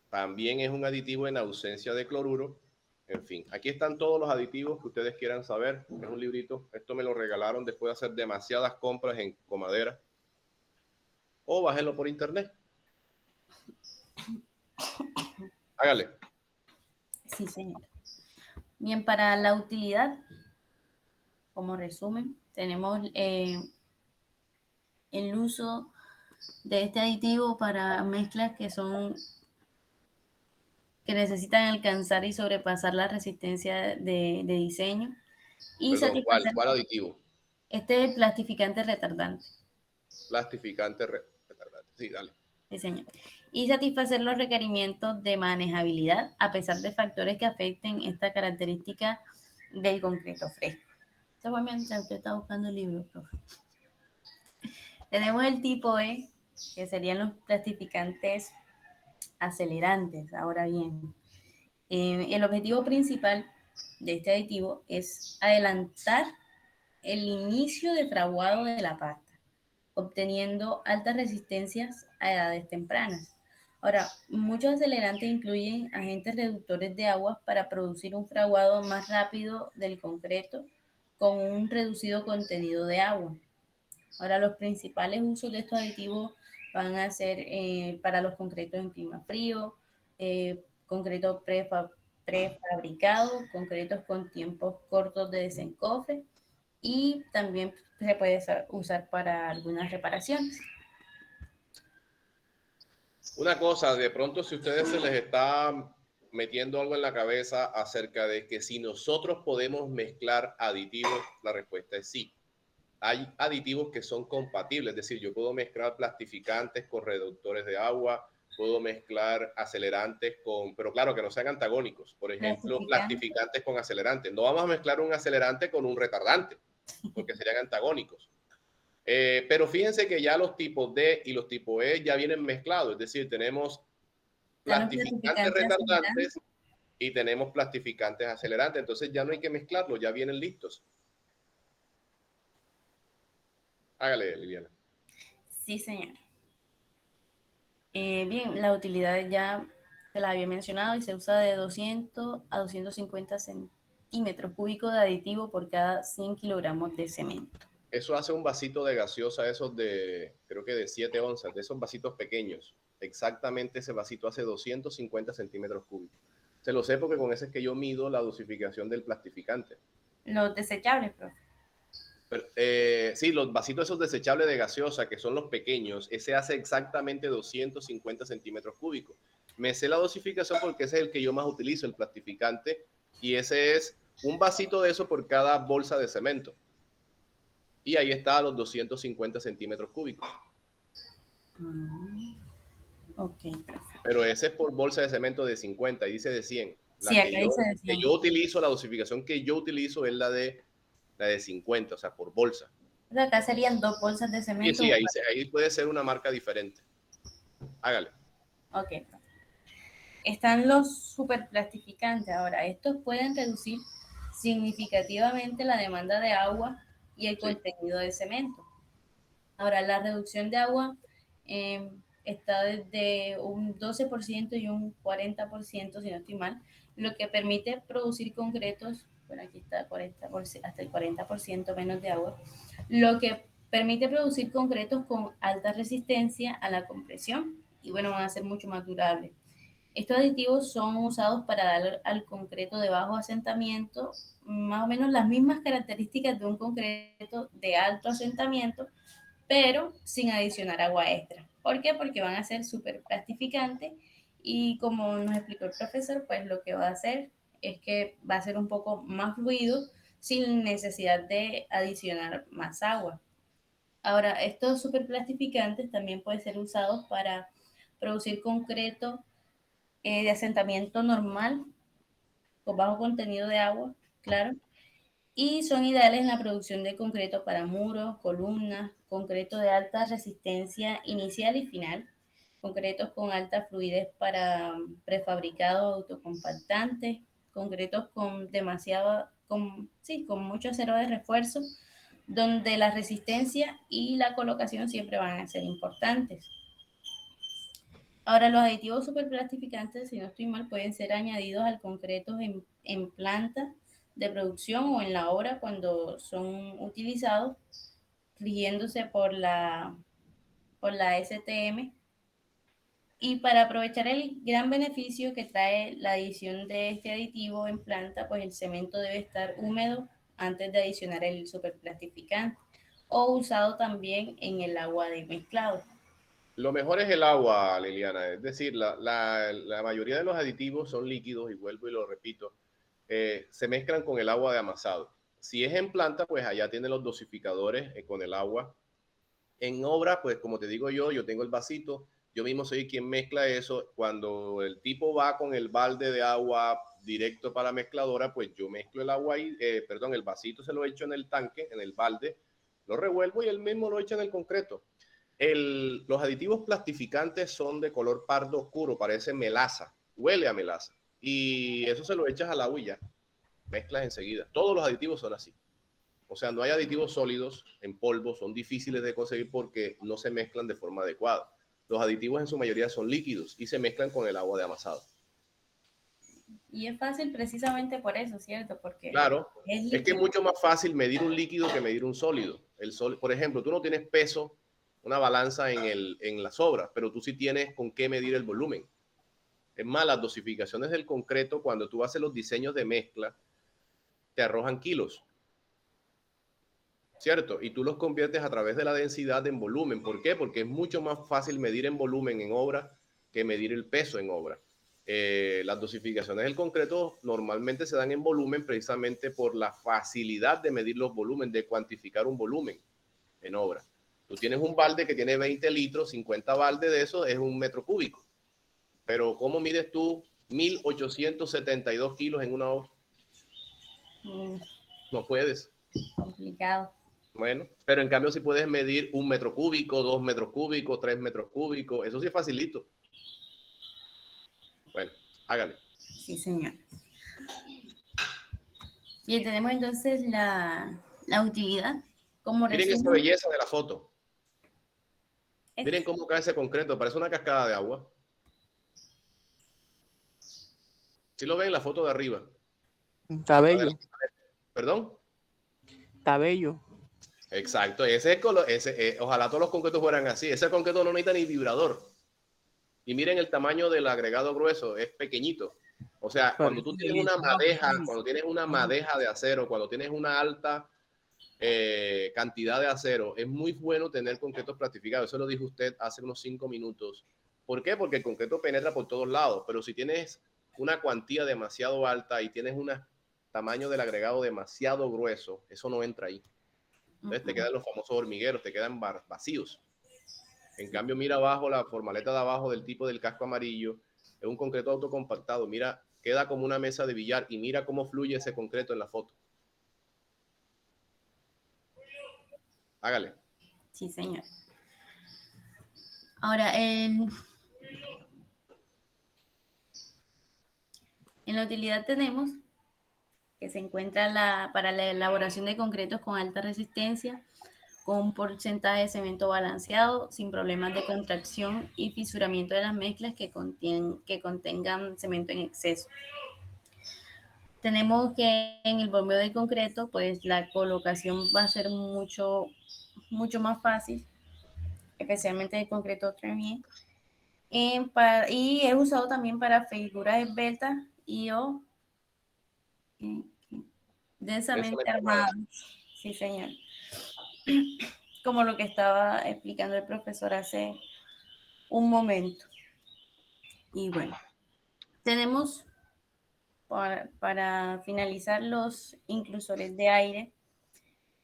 También es un aditivo en ausencia de cloruro. En fin, aquí están todos los aditivos que ustedes quieran saber. Es un librito. Esto me lo regalaron después de hacer demasiadas compras en Comadera. O bájenlo por internet. Hágale. Sí, señor. Bien, para la utilidad, como resumen, tenemos el uso de este aditivo para mezclas que necesitan alcanzar y sobrepasar la resistencia de diseño y Perdón, satisfacer. ¿cuál aditivo? Este es el plastificante retardante. Plastificante retardante. Sí, dale. Sí, señor. Y satisfacer los requerimientos de manejabilidad a pesar de factores que afecten esta característica del concreto fresco. Esta fue mientras usted está buscando el libro, profe. Tenemos el tipo E, que serían los plastificantes acelerantes. Ahora bien, el objetivo principal de este aditivo es adelantar el inicio de fraguado de la pasta, obteniendo altas resistencias a edades tempranas. Ahora, muchos acelerantes incluyen agentes reductores de aguas para producir un fraguado más rápido del concreto con un reducido contenido de agua. Ahora, los principales usos de estos aditivos van a ser para los concretos en clima frío, concreto prefabricado, concretos con tiempos cortos de desencofre y también se puede usar para algunas reparaciones. Una cosa, de pronto si a ustedes se les está metiendo algo en la cabeza acerca de que si nosotros podemos mezclar aditivos, la respuesta es sí. Hay aditivos que son compatibles, es decir, yo puedo mezclar plastificantes con reductores de agua, puedo mezclar acelerantes con, pero claro, que no sean antagónicos. Por ejemplo, plastificantes con acelerantes. No vamos a mezclar un acelerante con un retardante, porque serían antagónicos. Pero fíjense que ya los tipos D y los tipos E ya vienen mezclados, es decir, tenemos plastificantes retardantes y tenemos plastificantes acelerantes, entonces ya no hay que mezclarlos, ya vienen listos. Hágale, Liliana. Sí, señor. Bien, la utilidad ya se la había mencionado y se usa de 200 a 250 centímetros cúbicos de aditivo por cada 100 kilogramos de cemento. Eso hace un vasito de gaseosa, esos de, creo que de 7 onzas, de esos vasitos pequeños. Exactamente ese vasito hace 250 centímetros cúbicos. Se lo sé porque con ese es que yo mido la dosificación del plastificante. Los desechables, profe. Pero, sí, los vasitos esos desechables de gaseosa, que son los pequeños, ese hace exactamente 250 centímetros cúbicos. Me sé la dosificación porque ese es el que yo más utilizo, el plastificante, y ese es un vasito de eso por cada bolsa de cemento. Y ahí está a los 250 centímetros cúbicos. Ok. Pero ese es por bolsa de cemento de 50, y dice de 100. La Sí, acá dice de 100. que yo utilizo, la dosificación que yo utilizo es la de 50, o sea, por bolsa. O sea, acá serían 2 bolsas de cemento. Sí, ahí puede ser una marca diferente. Hágale. Ok. Están los superplastificantes. Ahora, estos pueden reducir significativamente la demanda de agua y el contenido de cemento. Ahora, la reducción de agua está desde un 12% y un 40%, si no estoy mal, lo que permite producir concretos, bueno, aquí está 40%, hasta el 40% menos de agua, lo que permite producir concretos con alta resistencia a la compresión y bueno, van a ser mucho más durables. Estos aditivos son usados para dar al concreto de bajo asentamiento más o menos las mismas características de un concreto de alto asentamiento, pero sin adicionar agua extra. ¿Por qué? Porque van a ser súper plastificantes y como nos explicó el profesor, pues lo que va a hacer es que va a ser un poco más fluido sin necesidad de adicionar más agua. Ahora, estos superplastificantes también pueden ser usados para producir concreto de asentamiento normal, con bajo contenido de agua, claro, y son ideales en la producción de concreto para muros, columnas, concreto de alta resistencia inicial y final, concretos con alta fluidez para prefabricados autocompactantes, concretos con con mucho acero de refuerzo, donde la resistencia y la colocación siempre van a ser importantes. Ahora, los aditivos superplastificantes, si no estoy mal, pueden ser añadidos al concreto en planta de producción o en la obra cuando son utilizados, rigiéndose por la STM. Y para aprovechar el gran beneficio que trae la adición de este aditivo en planta, pues el cemento debe estar húmedo antes de adicionar el superplastificante o usado también en el agua de mezclado. Lo mejor es el agua, Liliana. Es decir, la mayoría de los aditivos son líquidos, y vuelvo y lo repito, se mezclan con el agua de amasado. Si es en planta, pues allá tienen los dosificadores con el agua. En obra, pues como te digo yo tengo el vasito, yo mismo soy quien mezcla eso. Cuando el tipo va con el balde de agua directo para la mezcladora, pues yo mezclo el agua ahí, el vasito se lo echo en el tanque, en el balde, lo revuelvo y él mismo lo echa en el concreto. Los aditivos plastificantes son de color pardo oscuro, parece melaza, huele a melaza. Y eso se lo echas al agua y ya, mezclas enseguida. Todos los aditivos son así. O sea, no hay aditivos sólidos en polvo, son difíciles de conseguir porque no se mezclan de forma adecuada. Los aditivos en su mayoría son líquidos y se mezclan con el agua de amasado. Y es fácil precisamente por eso, ¿cierto? Porque Claro, es es que es líquido. mucho más fácil medir un líquido que medir un sólido. Por ejemplo, tú no tienes peso, una balanza en las obras, pero tú sí tienes con qué medir el volumen. Es más, las dosificaciones del concreto, cuando tú haces los diseños de mezcla, te arrojan kilos, ¿cierto? Y tú los conviertes a través de la densidad en volumen. ¿Por qué? Porque es mucho más fácil medir en volumen en obra que medir el peso en obra. Las dosificaciones del concreto normalmente se dan en volumen precisamente por la facilidad de medir los volúmenes, de cuantificar un volumen en obra. Tú tienes un balde que tiene 20 litros, 50 baldes de eso es 1 metro cúbico. Pero ¿cómo mides tú 1872 kilos en una obra? No puedes. Complicado. Bueno, pero en cambio si puedes medir 1 metro cúbico, 2 metros cúbicos, 3 metros cúbicos, eso sí es facilito. Bueno, hágale. Sí, señor. Bien, tenemos entonces la utilidad como Miren esa resumen. belleza de la foto. Miren cómo cae ese concreto, parece una cascada de agua. Si lo ven en la foto de arriba. Está bello, ¿Perdón? está bello. Exacto, ojalá todos los concretos fueran así. Ese concreto no necesita ni vibrador. Y miren el tamaño del agregado grueso, es pequeñito. O sea, cuando tú tienes una madeja, cuando tienes una madeja de acero, cuando tienes una alta cantidad de acero, es muy bueno tener concretos plastificados. Eso lo dijo usted hace unos 5 minutos. ¿Por qué? Porque el concreto penetra por todos lados, pero si tienes una cuantía demasiado alta y tienes un tamaño del agregado demasiado grueso, eso no entra ahí. Entonces te quedan los famosos hormigueros, te quedan vacíos. En cambio, mira abajo, la formaleta de abajo del tipo del casco amarillo, es un concreto autocompactado. Mira, queda como una mesa de billar y mira cómo fluye ese concreto en la foto. Hágale. Sí, señor. Ahora, en la utilidad tenemos que se encuentra para la elaboración de concretos con alta resistencia, con un porcentaje de cemento balanceado, sin problemas de contracción y fisuramiento de las mezclas que contengan cemento en exceso. Tenemos que en el bombeo de concreto, pues la colocación va a ser mucho más fácil, especialmente de concreto Tremie. Y es usado también para figuras esbeltas o densamente armadas. Sí, señor. Como lo que estaba explicando el profesor hace un momento. Y bueno, tenemos para finalizar los inclusores de aire.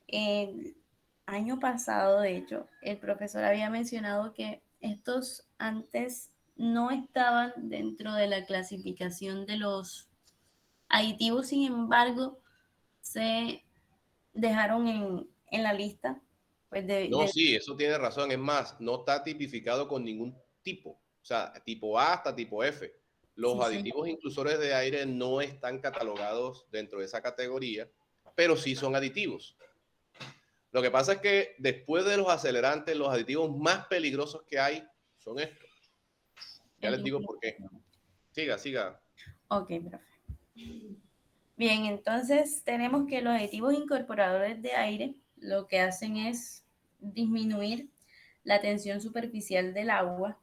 El año pasado, de hecho, el profesor había mencionado que estos antes no estaban dentro de la clasificación de los aditivos, sin embargo, se dejaron en la lista. Pues No, sí, eso tiene razón. Es más, no está tipificado con ningún tipo. O sea, tipo A hasta tipo F. Los sí, aditivos inclusores de aire no están catalogados dentro de esa categoría, pero sí son aditivos. Lo que pasa es que después de los acelerantes, los aditivos más peligrosos que hay son estos. Ya les digo por qué. Siga, siga. Ok, profe. Bien, entonces tenemos que los aditivos incorporadores de aire lo que hacen es disminuir la tensión superficial del agua,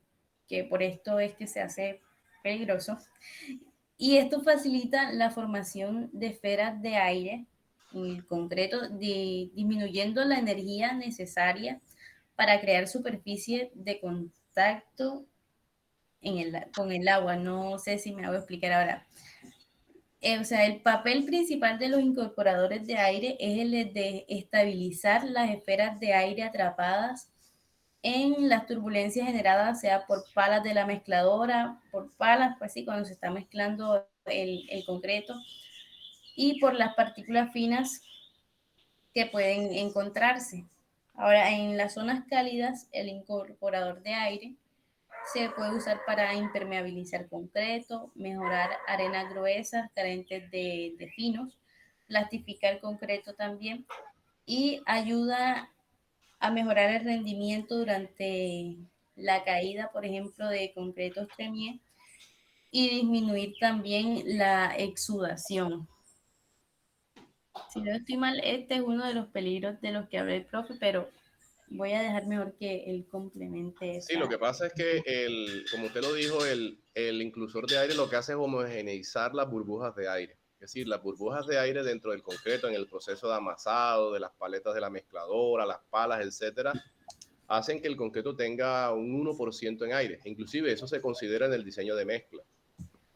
que por esto es que se hace peligroso, y esto facilita la formación de esferas de aire en el concreto, disminuyendo la energía necesaria para crear superficie de contacto con el agua. No sé si me hago explicar ahora. O sea, el papel principal de los incorporadores de aire es el de estabilizar las esferas de aire atrapadas en las turbulencias generadas, sea por palas de la mezcladora, por palas, pues sí, cuando se está mezclando el concreto, y por las partículas finas que pueden encontrarse. Ahora, en las zonas cálidas, el incorporador de aire se puede usar para impermeabilizar concreto, mejorar arenas gruesas carentes de finos, plastificar el concreto también y ayuda a mejorar el rendimiento durante la caída, por ejemplo, de concretos tremier y disminuir también la exudación. Si no estoy mal, este es uno de los peligros de los que habló el profe, pero voy a dejar mejor que él complemente Sí, lo esa. que pasa es que, como usted lo dijo, el inclusor de aire lo que hace es homogeneizar las burbujas de aire. Es decir, las burbujas de aire dentro del concreto, en el proceso de amasado, de las paletas de la mezcladora, las palas, etcétera, hacen que el concreto tenga un 1% en aire. Inclusive eso se considera en el diseño de mezcla.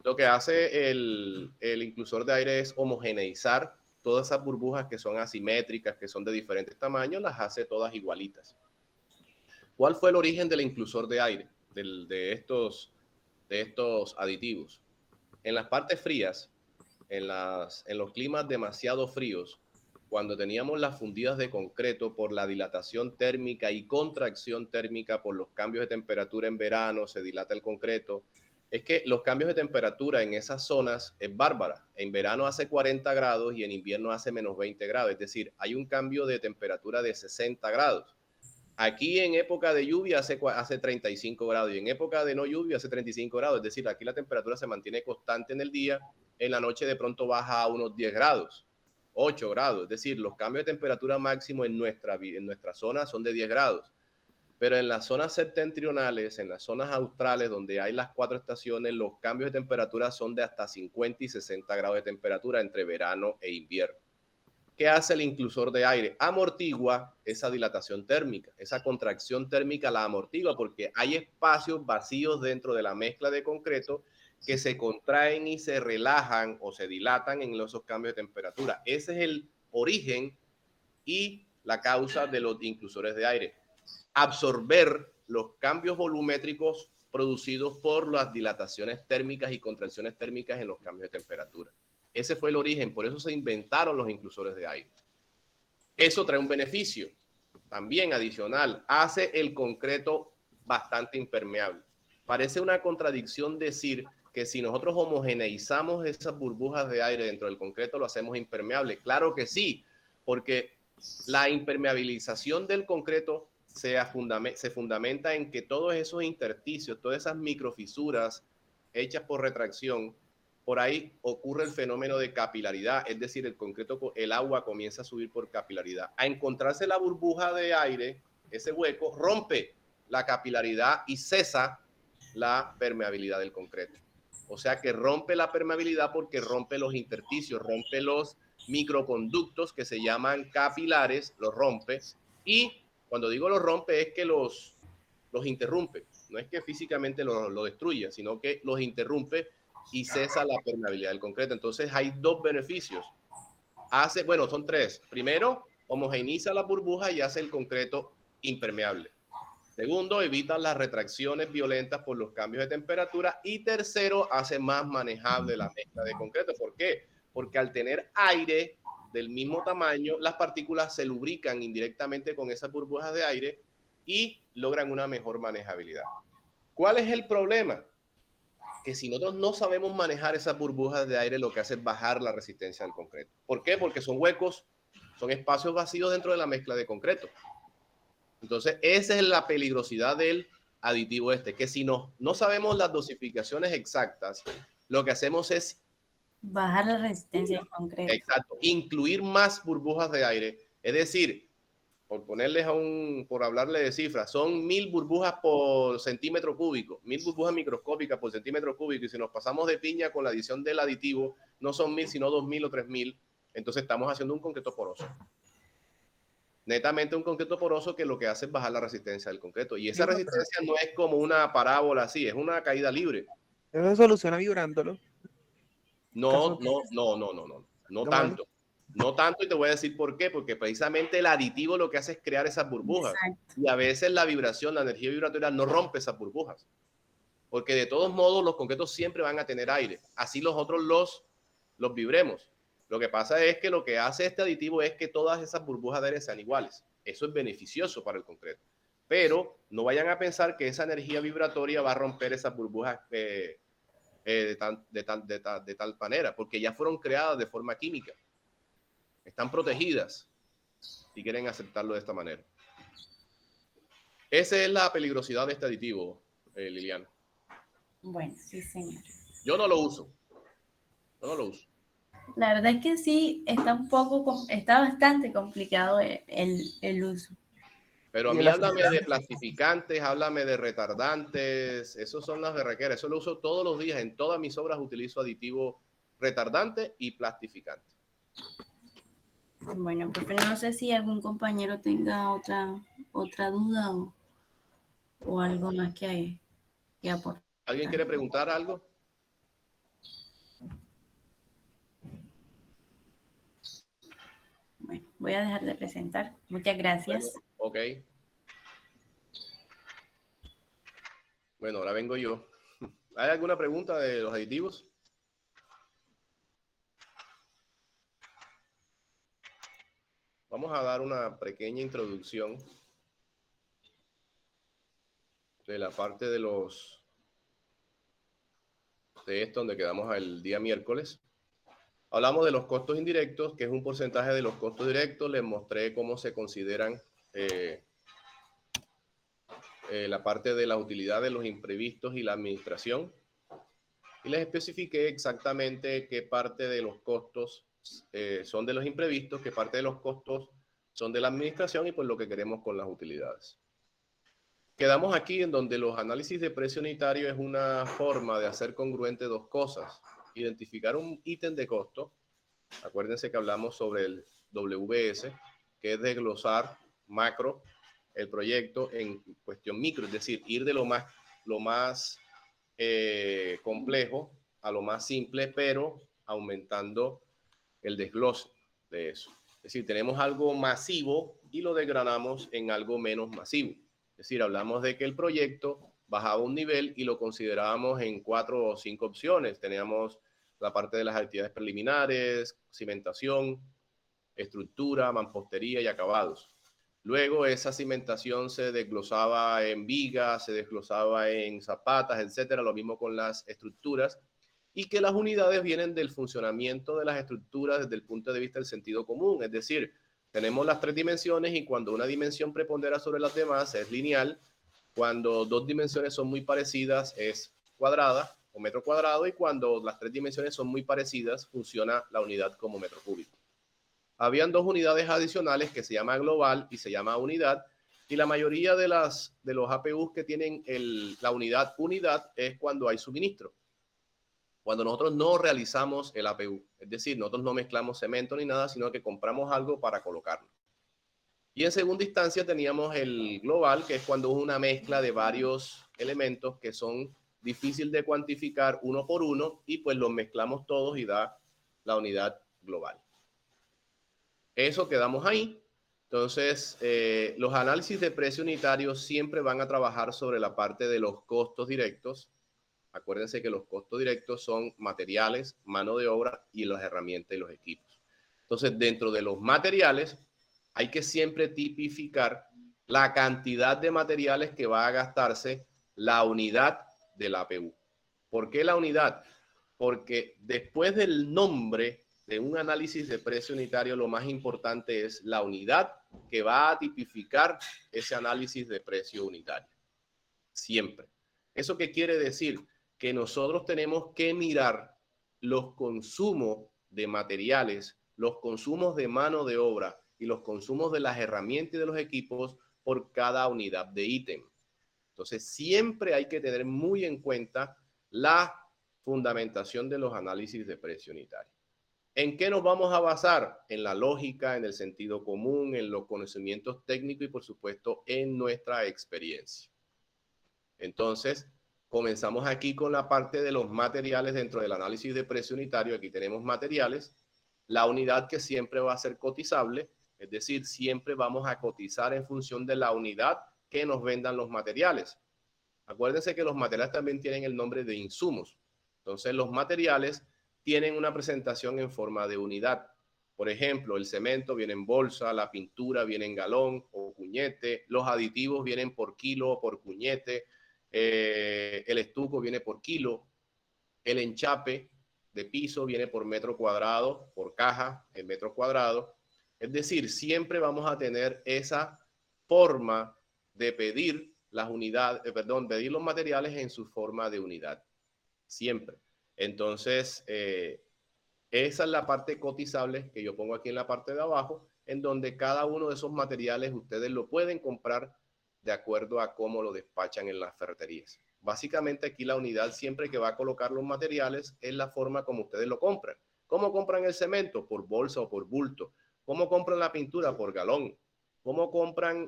Lo que hace el inclusor de aire es homogeneizar todas esas burbujas que son asimétricas, que son de diferentes tamaños, las hace todas igualitas. ¿Cuál fue el origen del inclusor de aire, de estos aditivos? En las partes frías, en los climas demasiado fríos, cuando teníamos las fundidas de concreto por la dilatación térmica y contracción térmica por los cambios de temperatura en verano, se dilata el concreto, es que los cambios de temperatura en esas zonas es bárbara. En verano hace 40 grados y en invierno hace menos 20 grados, es decir, hay un cambio de temperatura de 60 grados. Aquí en época de lluvia hace 35 grados y en época de no lluvia hace 35 grados. Es decir, aquí la temperatura se mantiene constante en el día, en la noche de pronto baja a unos 10 grados, 8 grados. Es decir, los cambios de temperatura máximo en nuestra zona son de 10 grados. Pero en las zonas septentrionales, en las zonas australes donde hay las 4 estaciones, los cambios de temperatura son de hasta 50 y 60 grados de temperatura entre verano e invierno. ¿Qué hace el inclusor de aire? Amortigua esa dilatación térmica, esa contracción térmica la amortigua porque hay espacios vacíos dentro de la mezcla de concreto que se contraen y se relajan o se dilatan en esos cambios de temperatura. Ese es el origen y la causa de los inclusores de aire. Absorber los cambios volumétricos producidos por las dilataciones térmicas y contracciones térmicas en los cambios de temperatura. Ese fue el origen, por eso se inventaron los inclusores de aire. Eso trae un beneficio también adicional, hace el concreto bastante impermeable. Parece una contradicción decir que si nosotros homogeneizamos esas burbujas de aire dentro del concreto lo hacemos impermeable. Claro que sí, porque la impermeabilización del concreto se fundamenta en que todos esos intersticios, todas esas microfisuras hechas por retracción, por ahí ocurre el fenómeno de capilaridad, es decir, el concreto, el agua comienza a subir por capilaridad. A encontrarse la burbuja de aire, ese hueco rompe la capilaridad y cesa la permeabilidad del concreto. O sea que rompe la permeabilidad porque rompe los intersticios, rompe los microconductos que se llaman capilares, los rompe. Y cuando digo los rompe es que los interrumpe. No es que físicamente lo destruya, sino que los interrumpe y cesa la permeabilidad del concreto. Entonces hay dos beneficios. Bueno, son tres. Primero, homogeneiza la burbuja y hace el concreto impermeable. Segundo, evita las retracciones violentas por los cambios de temperatura. Y tercero, hace más manejable la mezcla de concreto. ¿Por qué? Porque al tener aire del mismo tamaño, las partículas se lubrican indirectamente con esas burbujas de aire y logran una mejor manejabilidad. ¿Cuál es el problema? Que si nosotros no sabemos manejar esas burbujas de aire, lo que hace es bajar la resistencia del concreto. ¿Por qué? Porque son huecos, son espacios vacíos dentro de la mezcla de concreto. Entonces, esa es la peligrosidad del aditivo este, que si no sabemos las dosificaciones exactas, lo que hacemos es bajar la resistencia del concreto. Exacto, incluir más burbujas de aire. Es decir, por hablarle de cifras, son 1000 burbujas por centímetro cúbico, 1000 burbujas microscópicas por centímetro cúbico, y si nos pasamos de piña con la adición del aditivo, no son 1000, sino 2000 o 3000, entonces estamos haciendo un concreto poroso. Netamente un concreto poroso que lo que hace es bajar la resistencia del concreto. Y esa resistencia no es como una parábola así, es una caída libre. Eso se soluciona vibrándolo. No tanto. No tanto, y te voy a decir por qué, porque precisamente el aditivo lo que hace es crear esas burbujas. Exacto. Y a veces la vibración, la energía vibratoria no rompe esas burbujas. Porque de todos modos los concretos siempre van a tener aire. Así los otros los vibremos. Lo que pasa es que lo que hace este aditivo es que todas esas burbujas de aire sean iguales. Eso es beneficioso para el concreto. Pero no vayan a pensar que esa energía vibratoria va a romper esas burbujas de tal manera, porque ya fueron creadas de forma química. Están protegidas, si quieren aceptarlo de esta manera. Esa es la peligrosidad de este aditivo, Liliana. Bueno, sí, señor. Yo no lo uso. La verdad es que sí, está bastante complicado el uso. Pero a mí háblame de plastificantes, háblame de retardantes, esos son las berraqueras. Eso lo uso todos los días. En todas mis obras utilizo aditivo retardante y plastificante. Bueno, profe, no sé si algún compañero tenga otra duda o algo más que aportar. ¿Alguien quiere preguntar algo? Bueno, voy a dejar de presentar. Muchas gracias. Ok. Bueno, ahora vengo yo. ¿Hay alguna pregunta de los aditivos? Vamos a dar una pequeña introducción de la parte de esto donde quedamos el día miércoles. Hablamos de los costos indirectos, que es un porcentaje de los costos directos. Les mostré cómo se consideran la parte de las utilidades, los imprevistos y la administración. Y les especifiqué exactamente qué parte de los costos son de los imprevistos, qué parte de los costos son de la administración y pues lo que queremos con las utilidades. Quedamos aquí en donde los análisis de precio unitario es una forma de hacer congruente dos cosas. Identificar un ítem de costo. Acuérdense que hablamos sobre el WS, que es desglosar macro el proyecto en cuestión micro, es decir, ir de lo más complejo a lo más simple, pero aumentando el desglose de eso. Es decir, tenemos algo masivo y lo desgranamos en algo menos masivo. Es decir, hablamos de que el proyecto bajaba un nivel y lo considerábamos en 4 o 5 opciones. Teníamos la parte de las actividades preliminares, cimentación, estructura, mampostería y acabados. Luego esa cimentación se desglosaba en vigas, se desglosaba en zapatas, etcétera. Lo mismo con las estructuras. Y que las unidades vienen del funcionamiento de las estructuras desde el punto de vista del sentido común. Es decir, tenemos las 3 dimensiones y cuando una dimensión prepondera sobre las demás es lineal. Cuando 2 dimensiones son muy parecidas es cuadrada o metro cuadrado, y cuando las 3 dimensiones son muy parecidas funciona la unidad como metro cúbico. Habían 2 unidades adicionales que se llama global y se llama unidad, y la mayoría de los APUs que tienen la unidad es cuando hay suministro. Cuando nosotros no realizamos el APU, es decir, nosotros no mezclamos cemento ni nada, sino que compramos algo para colocarlo. Y en segunda instancia teníamos el global, que es cuando es una mezcla de varios elementos que son difíciles de cuantificar uno por uno y pues los mezclamos todos y da la unidad global. Eso quedamos ahí. Entonces, los análisis de precio unitario siempre van a trabajar sobre la parte de los costos directos. Acuérdense que los costos directos son materiales, mano de obra y las herramientas y los equipos. Entonces, dentro de los materiales, hay que siempre tipificar la cantidad de materiales que va a gastarse la unidad de la APU. ¿Por qué la unidad? Porque después del nombre de un análisis de precio unitario, lo más importante es la unidad que va a tipificar ese análisis de precio unitario. Siempre. ¿Eso qué quiere decir? Que nosotros tenemos que mirar los consumos de materiales, los consumos de mano de obra y los consumos de las herramientas y de los equipos por cada unidad de ítem. Entonces, siempre hay que tener muy en cuenta la fundamentación de los análisis de precio unitario. ¿En qué nos vamos a basar? En la lógica, en el sentido común, en los conocimientos técnicos y, por supuesto, en nuestra experiencia. Entonces, comenzamos aquí con la parte de los materiales dentro del análisis de precio unitario. Aquí tenemos materiales, la unidad que siempre va a ser cotizable, es decir, siempre vamos a cotizar en función de la unidad que nos vendan los materiales. Acuérdense que los materiales también tienen el nombre de insumos. Entonces, los materiales tienen una presentación en forma de unidad. Por ejemplo, el cemento viene en bolsa, la pintura viene en galón o cuñete, los aditivos vienen por kilo o por cuñete, el estuco viene por kilo, el enchape de piso viene por metro cuadrado, por caja en metro cuadrado. Es decir, siempre vamos a tener esa forma de pedir las unidades, pedir los materiales en su forma de unidad. Siempre. Entonces, esa es la parte cotizable que yo pongo aquí en la parte de abajo, en donde cada uno de esos materiales ustedes lo pueden comprar de acuerdo a cómo lo despachan en las ferreterías. Básicamente aquí la unidad siempre que va a colocar los materiales es la forma como ustedes lo compran. ¿Cómo compran el cemento? Por bolsa o por bulto. ¿Cómo compran la pintura? Por galón. ¿Cómo compran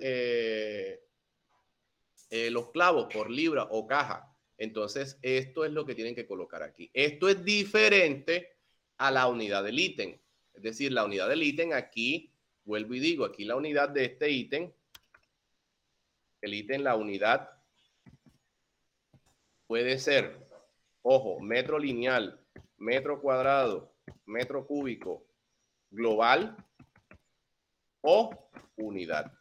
los clavos? Por libra o caja. Entonces, esto es lo que tienen que colocar aquí. Esto es diferente a la unidad del ítem. Es decir, la unidad del ítem aquí, vuelvo y digo, aquí la unidad de este ítem, el ítem, la unidad puede ser, ojo, metro lineal, metro cuadrado, metro cúbico, global o unidad.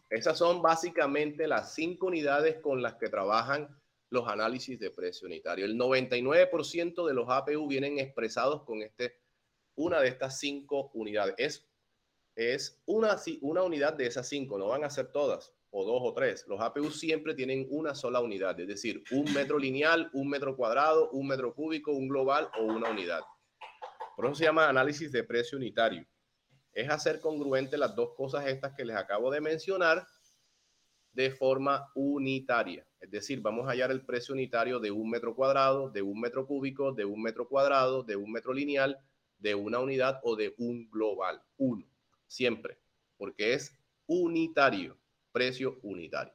Esas son básicamente las 5 unidades con las que trabajan los análisis de precio unitario. El 99% de los APU vienen expresados con una de estas 5 unidades. Es una unidad de esas 5, no van a ser todas, o 2 o 3. Los APU siempre tienen una sola unidad, es decir, un metro lineal, un metro cuadrado, un metro cúbico, un global o una unidad. Por eso se llama análisis de precio unitario. Es hacer congruente las dos cosas estas que les acabo de mencionar de forma unitaria. Es decir, vamos a hallar el precio unitario de un metro cuadrado, de un metro cúbico, de un metro cuadrado, de un metro lineal, de una unidad o de un global. Uno, siempre, porque es unitario, precio unitario.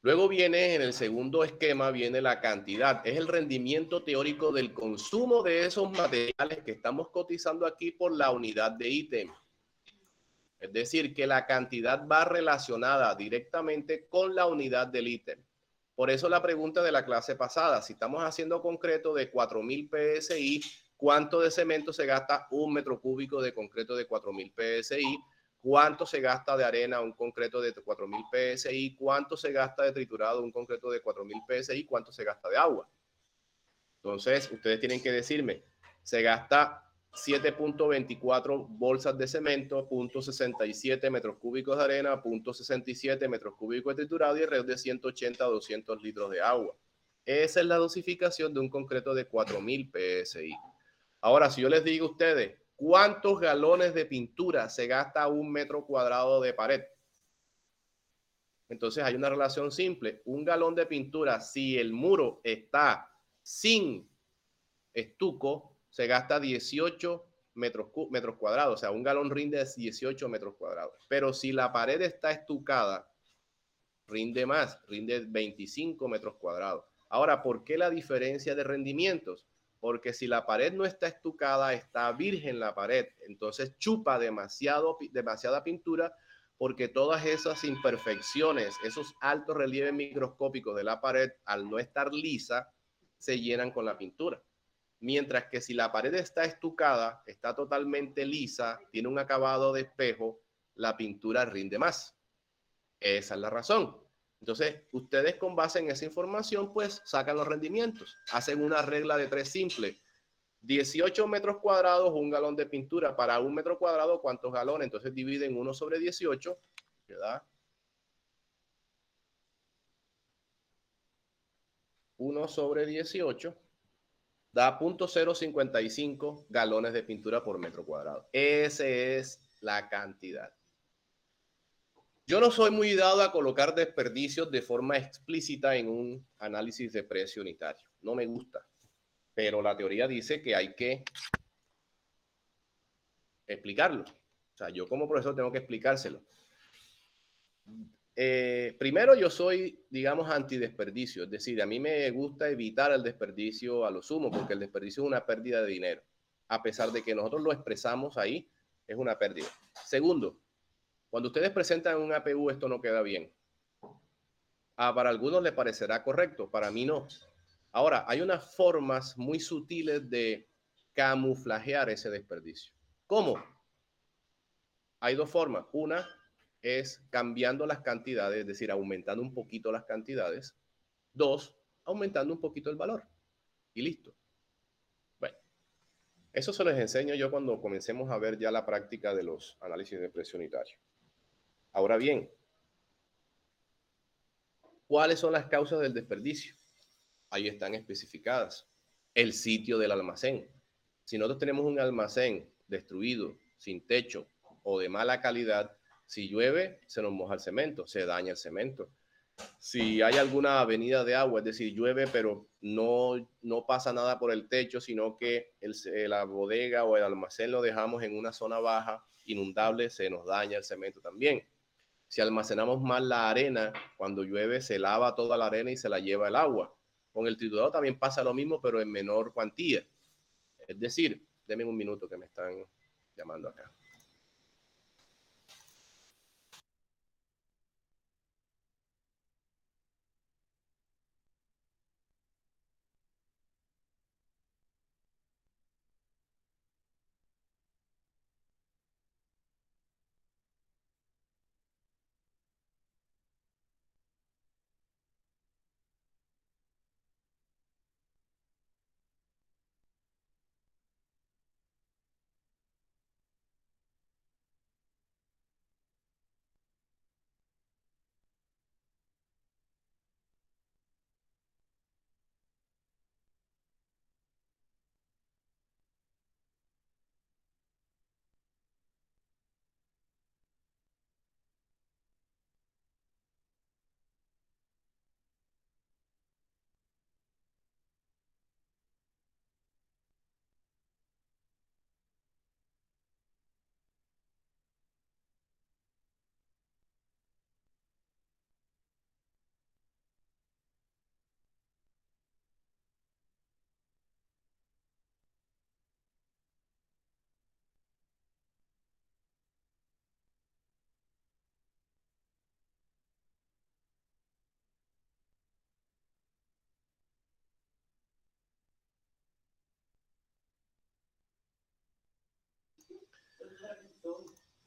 Luego viene, en el segundo esquema, viene la cantidad. Es el rendimiento teórico del consumo de esos materiales que estamos cotizando aquí por la unidad de ítem. Es decir, que la cantidad va relacionada directamente con la unidad del ítem. Por eso la pregunta de la clase pasada, si estamos haciendo concreto de 4.000 PSI, ¿cuánto de cemento se gasta un metro cúbico de concreto de 4.000 PSI? ¿Cuánto se gasta de arena un concreto de 4.000 PSI? ¿Cuánto se gasta de triturado un concreto de 4.000 PSI? ¿Cuánto se gasta de agua? Entonces, ustedes tienen que decirme, se gasta 7.24 bolsas de cemento, 0.67 metros cúbicos de arena, 0.67 metros cúbicos de triturado y alrededor de 180 a 200 litros de agua. Esa es la dosificación de un concreto de 4.000 PSI. Ahora, si yo les digo a ustedes, ¿cuántos galones de pintura se gasta un metro cuadrado de pared? Entonces hay una relación simple. Un galón de pintura, si el muro está sin estuco, se gasta 18 metros cuadrados, o sea, un galón rinde 18 metros cuadrados. Pero si la pared está estucada, rinde más, rinde 25 metros cuadrados. Ahora, ¿por qué la diferencia de rendimientos? Porque si la pared no está estucada, está virgen la pared, entonces chupa demasiada pintura, porque todas esas imperfecciones, esos altos relieves microscópicos de la pared, al no estar lisa, se llenan con la pintura. Mientras que si la pared está estucada, está totalmente lisa, tiene un acabado de espejo, la pintura rinde más. Esa es la razón. Entonces, ustedes con base en esa información, pues sacan los rendimientos. Hacen una regla de 3 simple. 18 metros cuadrados, un galón de pintura. Para un metro cuadrado, ¿cuántos galones? Entonces dividen 1 sobre 18, ¿verdad? 1 sobre 18 da 0.055 galones de pintura por metro cuadrado. Esa es la cantidad. Yo no soy muy dado a colocar desperdicios de forma explícita en un análisis de precio unitario. No me gusta. Pero la teoría dice que hay que explicarlo. O sea, yo como profesor tengo que explicárselo. Primero, yo soy, digamos, antidesperdicio. Es decir, a mí me gusta evitar el desperdicio a lo sumo, porque el desperdicio es una pérdida de dinero. A pesar de que nosotros lo expresamos ahí, es una pérdida. Segundo, cuando ustedes presentan un APU, esto no queda bien. Para algunos les parecerá correcto, para mí no. Ahora, hay unas formas muy sutiles de camuflajear ese desperdicio. ¿Cómo? Hay dos formas. Una es cambiando las cantidades, es decir, aumentando un poquito las cantidades. Dos, aumentando un poquito el valor. Y listo. Bueno, eso se les enseño yo cuando comencemos a ver ya la práctica de los análisis de precio unitario. Ahora bien, ¿cuáles son las causas del desperdicio? Ahí están especificadas. El sitio del almacén. Si nosotros tenemos un almacén destruido, sin techo o de mala calidad, si llueve, se nos moja el cemento, se daña el cemento. Si hay alguna avenida de agua, es decir, llueve, pero no pasa nada por el techo, sino que la bodega o el almacén lo dejamos en una zona baja, inundable, se nos daña el cemento también. Si almacenamos mal la arena, cuando llueve se lava toda la arena y se la lleva el agua. Con el triturador también pasa lo mismo, pero en menor cuantía. Es decir, denme un minuto que me están llamando acá.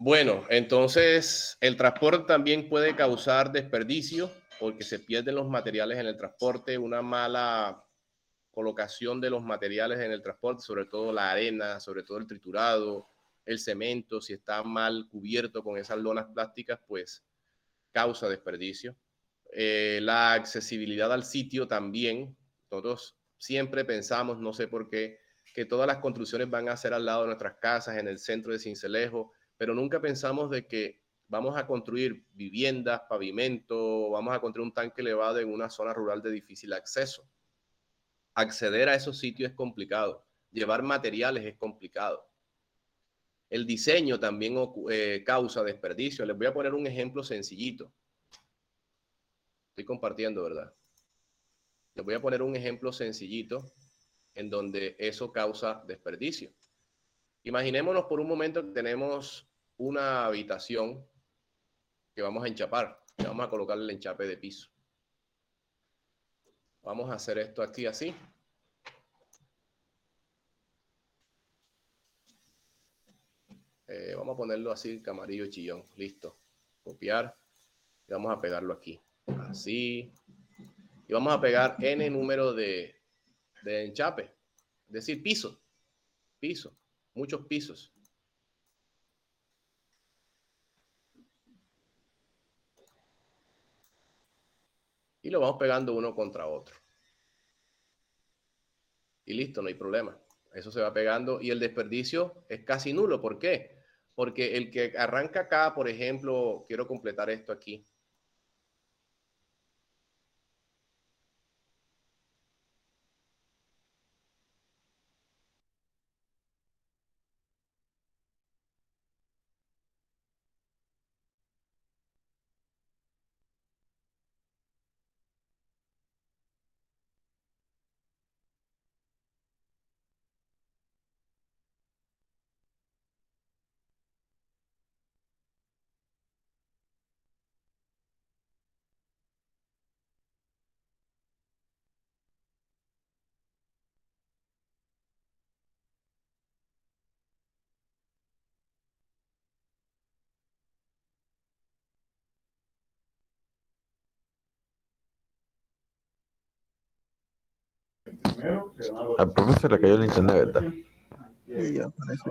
Bueno, entonces el transporte también puede causar desperdicio porque se pierden los materiales en el transporte, una mala colocación de los materiales en el transporte, sobre todo la arena, sobre todo el triturado, el cemento, si está mal cubierto con esas lonas plásticas, pues causa desperdicio. La accesibilidad al sitio también. Nosotros siempre pensamos, no sé por qué, que todas las construcciones van a ser al lado de nuestras casas, en el centro de Sincelejo, pero nunca pensamos de que vamos a construir viviendas, pavimento, vamos a construir un tanque elevado en una zona rural de difícil acceso. Acceder a esos sitios es complicado, llevar materiales es complicado. El diseño también causa desperdicio. Les voy a poner un ejemplo sencillito. Estoy compartiendo, ¿verdad? Les voy a poner un ejemplo sencillito en donde eso causa desperdicio. Imaginémonos por un momento que tenemos una habitación que vamos a enchapar. Y vamos a colocarle el enchape de piso. Vamos a hacer esto aquí así. Vamos a ponerlo así, camarillo chillón. Listo. Copiar. Y vamos a pegarlo aquí. Así. Y vamos a pegar n número de enchape. Es decir, piso. Piso. Muchos pisos. Y lo vamos pegando uno contra otro. Y listo, no hay problema. Eso se va pegando y el desperdicio es casi nulo. ¿Por qué? Porque el que arranca acá, por ejemplo, quiero completar esto aquí. Al profe se le cayó el internet, ¿verdad? Y ya, parece.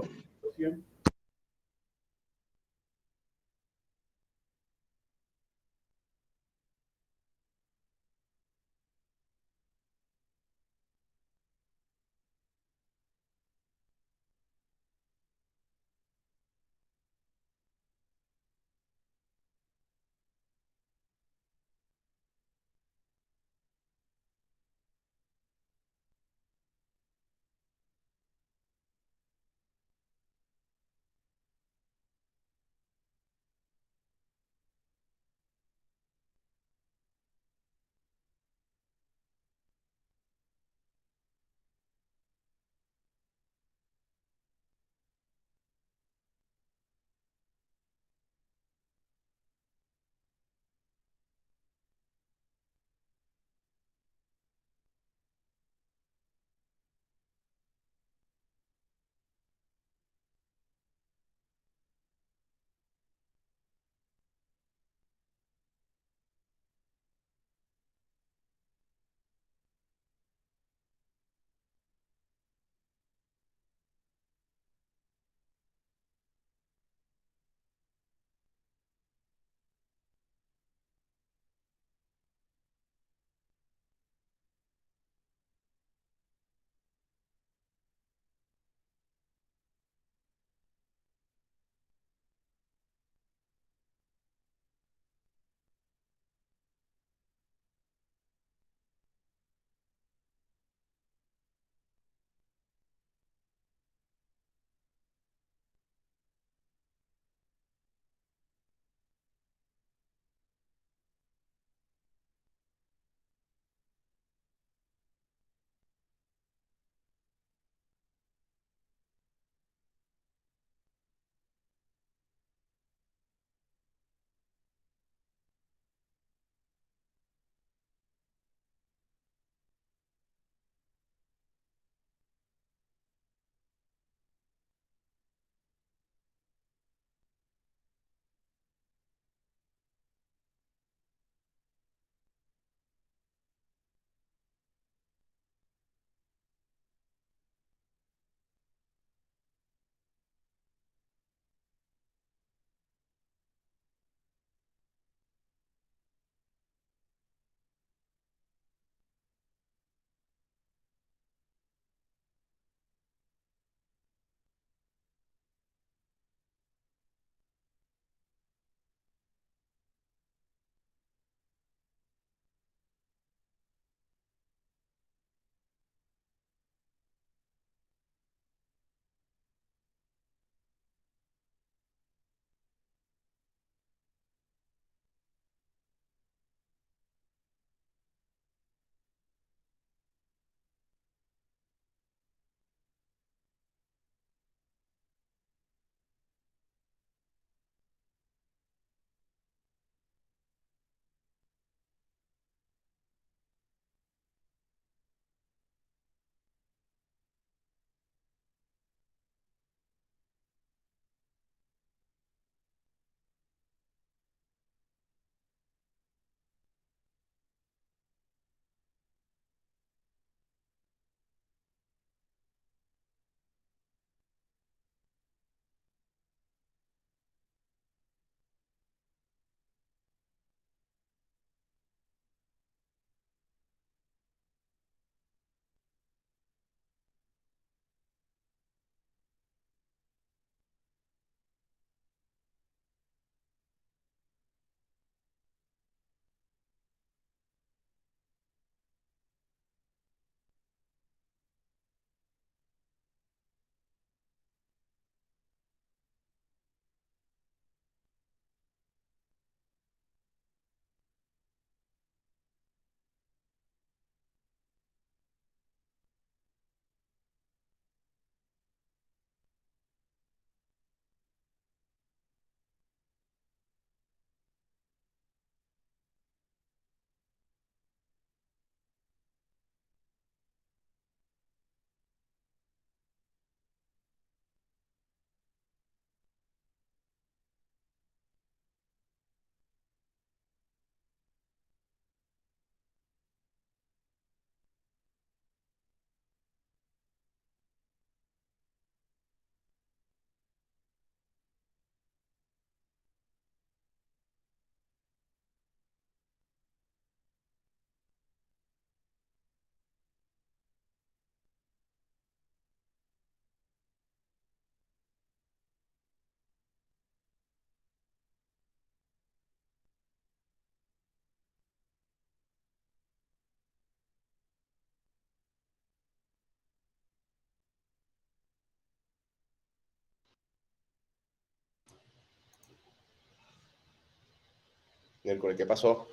Miércoles, ¿qué pasó?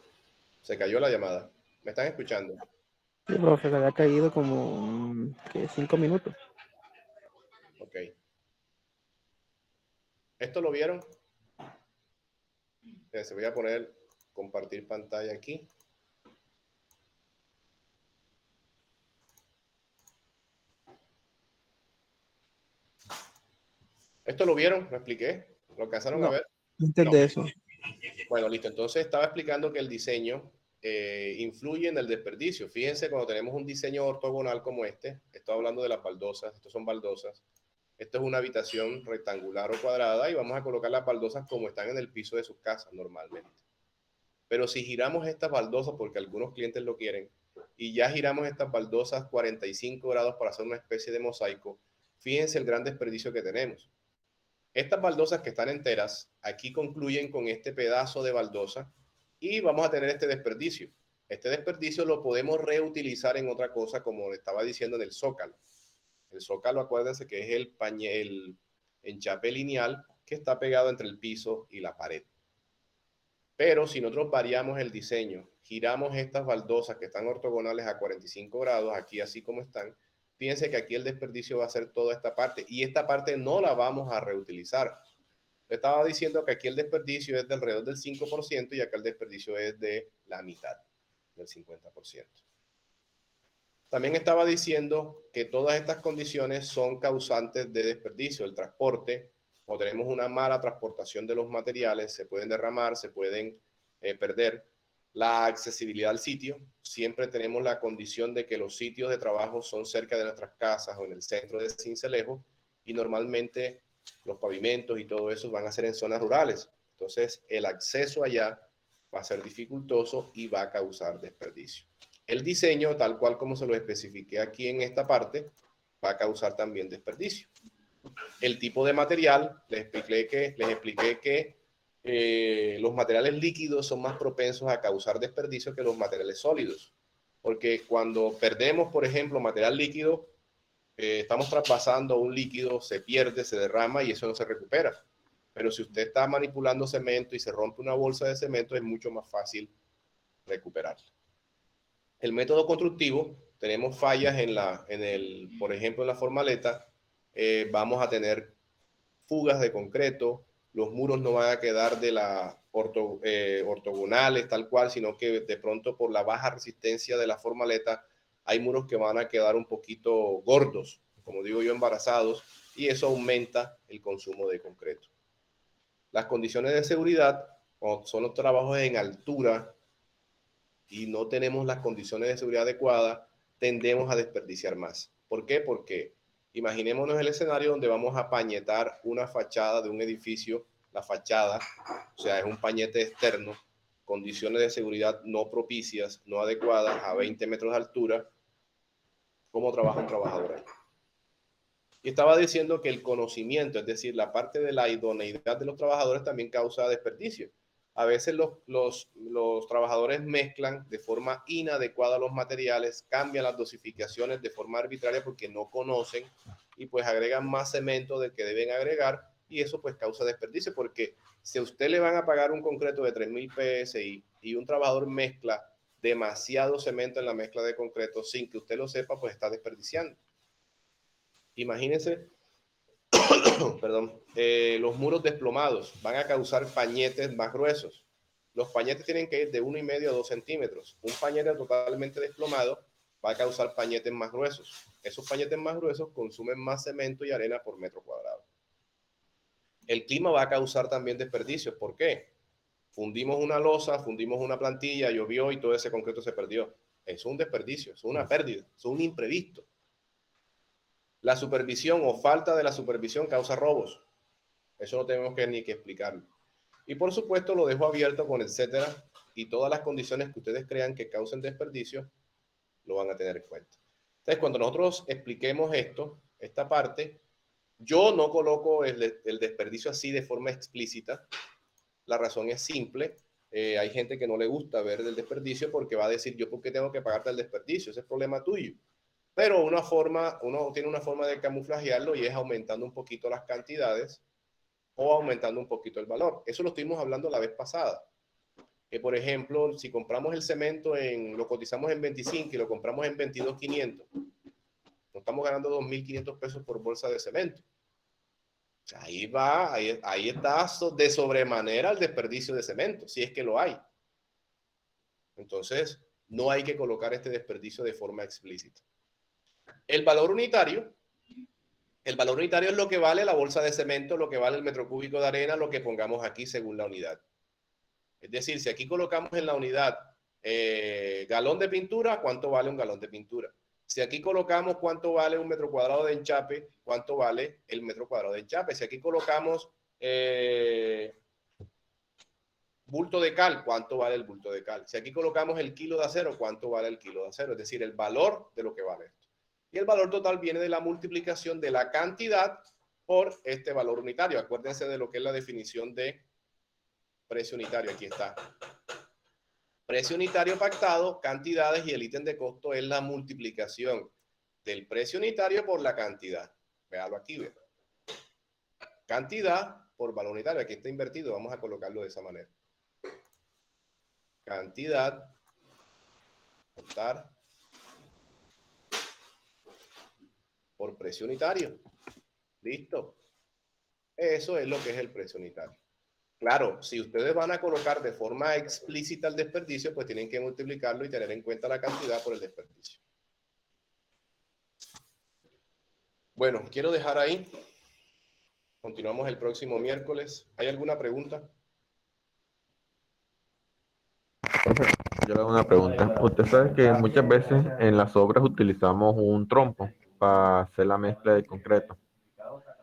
Se cayó la llamada. ¿Me están escuchando? Sí, profe, que había caído como 5 minutos. Ok. ¿Esto lo vieron? Se voy a poner compartir pantalla aquí. ¿Esto lo vieron? ¿Lo expliqué? ¿Lo alcanzaron a No, ver? antes No. de eso. Bueno, listo. Entonces estaba explicando que el diseño influye en el desperdicio. Fíjense, cuando tenemos un diseño ortogonal como este, estoy hablando de las baldosas, estos son baldosas. Esto es una habitación rectangular o cuadrada y vamos a colocar las baldosas como están en el piso de sus casas normalmente. Pero si giramos estas baldosas, porque algunos clientes lo quieren, y ya giramos estas baldosas 45 grados para hacer una especie de mosaico, fíjense el gran desperdicio que tenemos. Estas baldosas que están enteras, aquí concluyen con este pedazo de baldosa y vamos a tener este desperdicio. Este desperdicio lo podemos reutilizar en otra cosa, como le estaba diciendo, en el zócalo. El zócalo, acuérdense que es el enchape lineal que está pegado entre el piso y la pared. Pero si nosotros variamos el diseño, giramos estas baldosas que están ortogonales a 45 grados, aquí así como están, fíjense que aquí el desperdicio va a ser toda esta parte y esta parte no la vamos a reutilizar. Estaba diciendo que aquí el desperdicio es de alrededor del 5% y acá el desperdicio es de la mitad, del 50%. También estaba diciendo que todas estas condiciones son causantes de desperdicio. El transporte, o tenemos una mala transportación de los materiales, se pueden derramar, se pueden perder. La accesibilidad al sitio, siempre tenemos la condición de que los sitios de trabajo son cerca de nuestras casas o en el centro de Sincelejo y normalmente los pavimentos y todo eso van a ser en zonas rurales. Entonces, el acceso allá va a ser dificultoso y va a causar desperdicio. El diseño, tal cual como se lo especifiqué aquí en esta parte, va a causar también desperdicio. El tipo de material, les expliqué que los materiales líquidos son más propensos a causar desperdicio que los materiales sólidos. Porque cuando perdemos, por ejemplo, material líquido, estamos traspasando un líquido, se pierde, se derrama y eso no se recupera. Pero si usted está manipulando cemento y se rompe una bolsa de cemento, es mucho más fácil recuperarla. El método constructivo, tenemos fallas por ejemplo, en la formaleta, vamos a tener fugas de concreto, los muros no van a quedar de la ortogonales tal cual, sino que de pronto por la baja resistencia de la formaleta hay muros que van a quedar un poquito gordos, como digo yo, embarazados, y eso aumenta el consumo de concreto. Las condiciones de seguridad, cuando son los trabajos en altura, y no tenemos las condiciones de seguridad adecuadas, tendemos a desperdiciar más. ¿Por qué? Porque imaginémonos el escenario donde vamos a pañetar una fachada de un edificio, la fachada, o sea, es un pañete externo, condiciones de seguridad no propicias, no adecuadas, a 20 metros de altura. ¿Cómo trabaja un trabajador ahí? Y estaba diciendo que el conocimiento, es decir, la parte de la idoneidad de los trabajadores también causa desperdicio. A veces los trabajadores mezclan de forma inadecuada los materiales, cambian las dosificaciones de forma arbitraria porque no conocen y pues agregan más cemento del que deben agregar y eso pues causa desperdicio porque si a usted le van a pagar un concreto de 3,000 PSI y un trabajador mezcla demasiado cemento en la mezcla de concreto sin que usted lo sepa, pues está desperdiciando. Imagínense, perdón, los muros desplomados van a causar pañetes más gruesos. Los pañetes tienen que ir de 1,5 a 2 centímetros. Un pañete totalmente desplomado va a causar pañetes más gruesos. Esos pañetes más gruesos consumen más cemento y arena por metro cuadrado. El clima va a causar también desperdicios. ¿Por qué? Fundimos una losa, fundimos una plantilla, llovió y todo ese concreto se perdió. Es un desperdicio, es una pérdida, es un imprevisto. La supervisión o falta de la supervisión causa robos. Eso no tenemos ni que explicarlo. Y por supuesto lo dejo abierto con etcétera y todas las condiciones que ustedes crean que causen desperdicio lo van a tener en cuenta. Entonces, cuando nosotros expliquemos esta parte, yo no coloco el desperdicio así de forma explícita. La razón es simple. Hay gente que no le gusta ver el desperdicio porque va a decir, yo por qué tengo que pagarte el desperdicio, ese es problema tuyo. Pero uno tiene una forma de camuflajearlo y es aumentando un poquito las cantidades o aumentando un poquito el valor. Eso lo estuvimos hablando la vez pasada. que, por ejemplo, si compramos el cemento, lo cotizamos en 25 y lo compramos en 22.500, nos estamos ganando 2.500 pesos por bolsa de cemento. O sea, ahí está de sobremanera el desperdicio de cemento, si es que lo hay. Entonces, no hay que colocar este desperdicio de forma explícita. El valor unitario es lo que vale la bolsa de cemento, lo que vale el metro cúbico de arena, lo que pongamos aquí según la unidad. Es decir, si aquí colocamos en la unidad galón de pintura, ¿cuánto vale un galón de pintura? Si aquí colocamos cuánto vale un metro cuadrado de enchape, ¿cuánto vale el metro cuadrado de enchape? Si aquí colocamos bulto de cal, ¿cuánto vale el bulto de cal? Si aquí colocamos el kilo de acero, ¿cuánto vale el kilo de acero? Es decir, el valor de lo que vale esto. Y el valor total viene de la multiplicación de la cantidad por este valor unitario. Acuérdense de lo que es la definición de precio unitario. Aquí está. Precio unitario pactado, cantidades, y el ítem de costo es la multiplicación del precio unitario por la cantidad. Véalo aquí, ve. Cantidad por valor unitario. Aquí está invertido. Vamos a colocarlo de esa manera. Cantidad, contar, por precio unitario. ¿Listo? Eso es lo que es el precio unitario. Claro, si ustedes van a colocar de forma explícita el desperdicio, pues tienen que multiplicarlo y tener en cuenta la cantidad por el desperdicio. Bueno, quiero dejar ahí. Continuamos el próximo miércoles. ¿Hay alguna pregunta? Yo le hago una pregunta. Usted sabe que muchas veces en las obras utilizamos un trompo para hacer la mezcla de concreto.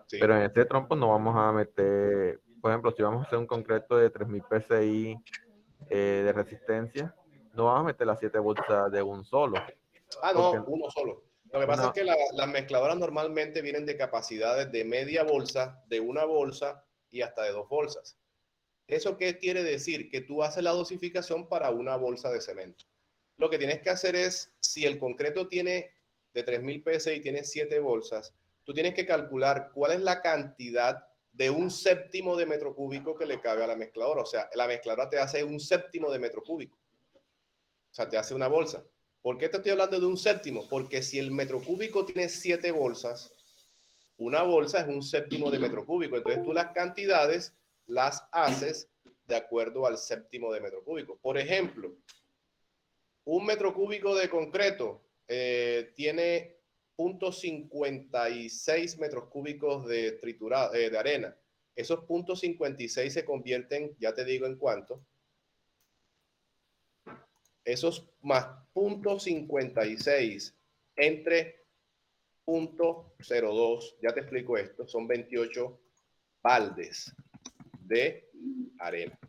Sí. Pero en este trompo no vamos a meter, por ejemplo, si vamos a hacer un concreto de 3000 PSI de resistencia, no vamos a meter las 7 bolsas de un solo. No, uno solo. Lo que pasa es que las mezcladoras normalmente vienen de capacidades de media bolsa, de una bolsa y hasta de 2 bolsas. ¿Eso qué quiere decir? Que tú haces la dosificación para una bolsa de cemento. Lo que tienes que hacer es, si el concreto tiene de 3000 PSI y tiene 7 bolsas, tú tienes que calcular cuál es la cantidad de un séptimo de metro cúbico que le cabe a la mezcladora. O sea, la mezcladora te hace un séptimo de metro cúbico. O sea, te hace una bolsa. ¿Por qué te estoy hablando de un séptimo? Porque si el metro cúbico tiene 7 bolsas, una bolsa es un séptimo de metro cúbico. Entonces tú las cantidades las haces de acuerdo al séptimo de metro cúbico. Por ejemplo, un metro cúbico de concreto tiene 0.56 metros cúbicos de de arena. Esos 0.56 se convierten, ya te digo en cuánto. Esos más 0.56 entre 0.02, ya te explico esto, son 28 baldes de arena.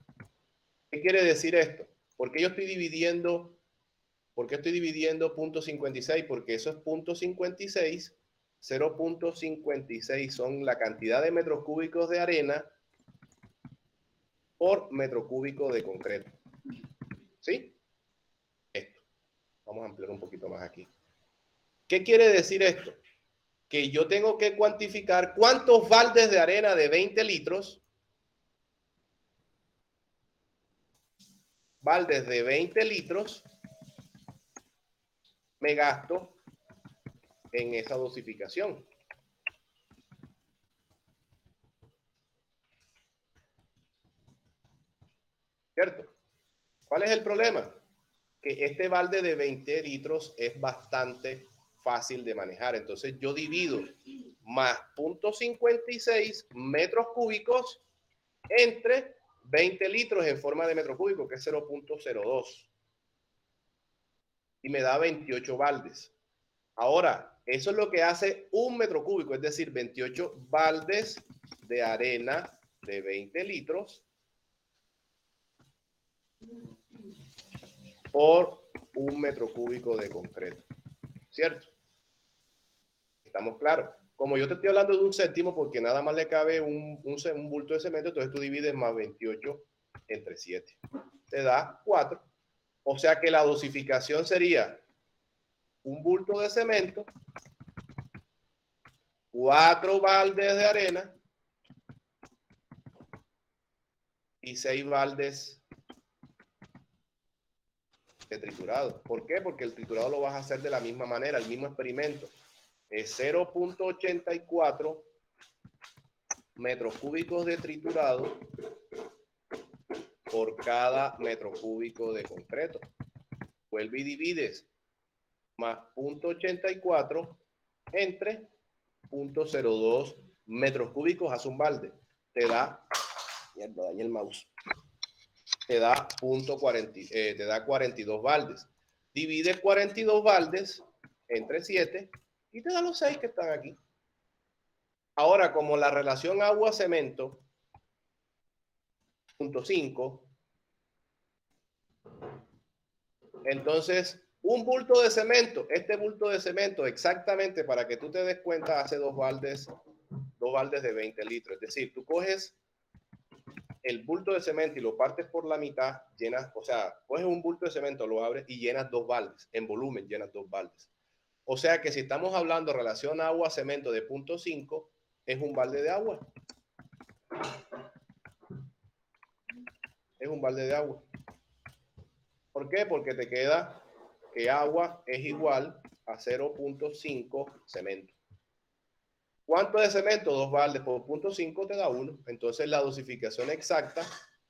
¿Qué quiere decir esto? ¿Por qué estoy dividiendo 0.56? Porque eso es 0.56, 0.56 son la cantidad de metros cúbicos de arena por metro cúbico de concreto. ¿Sí? Esto. Vamos a ampliar un poquito más aquí. ¿Qué quiere decir esto? Que yo tengo que cuantificar cuántos baldes de arena de 20 litros, baldes de 20 litros, me gasto en esa dosificación. ¿Cierto? ¿Cuál es el problema? Que este balde de 20 litros es bastante fácil de manejar. Entonces yo divido más 0.56 metros cúbicos entre 20 litros en forma de metro cúbico, que es 0.02. Y me da 28 baldes. Ahora, eso es lo que hace un metro cúbico, es decir, 28 baldes de arena de 20 litros por un metro cúbico de concreto. ¿Cierto? ¿Estamos claros? Como yo te estoy hablando de un séptimo, porque nada más le cabe un bulto de cemento, entonces tú divides más 28 entre 7. Te da 4. O sea que la dosificación sería un bulto de cemento, 4 baldes de arena y 6 baldes de triturado. ¿Por qué? Porque el triturado lo vas a hacer de la misma manera, el mismo experimento. Es 0.84 metros cúbicos de triturado por cada metro cúbico de concreto. Vuelve y divides más 0.84 entre 0.02 metros cúbicos, haz un balde. Te da, mierda, dañé el mouse. Te da 42 baldes. Divide 42 baldes entre 7 y te da los 6 que están aquí. Ahora, como la relación agua-cemento, 0.5, entonces un bulto de cemento, este bulto de cemento exactamente para que tú te des cuenta hace dos baldes de 20 litros. Es decir, tú coges el bulto de cemento y lo partes por la mitad, llenas, o sea, coges un bulto de cemento, lo abres y llenas 2 baldes, en volumen llenas 2 baldes. O sea que si estamos hablando relación agua-cemento de 0.5, es un balde de agua. Es un balde de agua. ¿Por qué? Porque te queda que agua es igual a 0.5 cemento. ¿Cuánto de cemento? 2 baldes por 0.5 te da 1. Entonces la dosificación exacta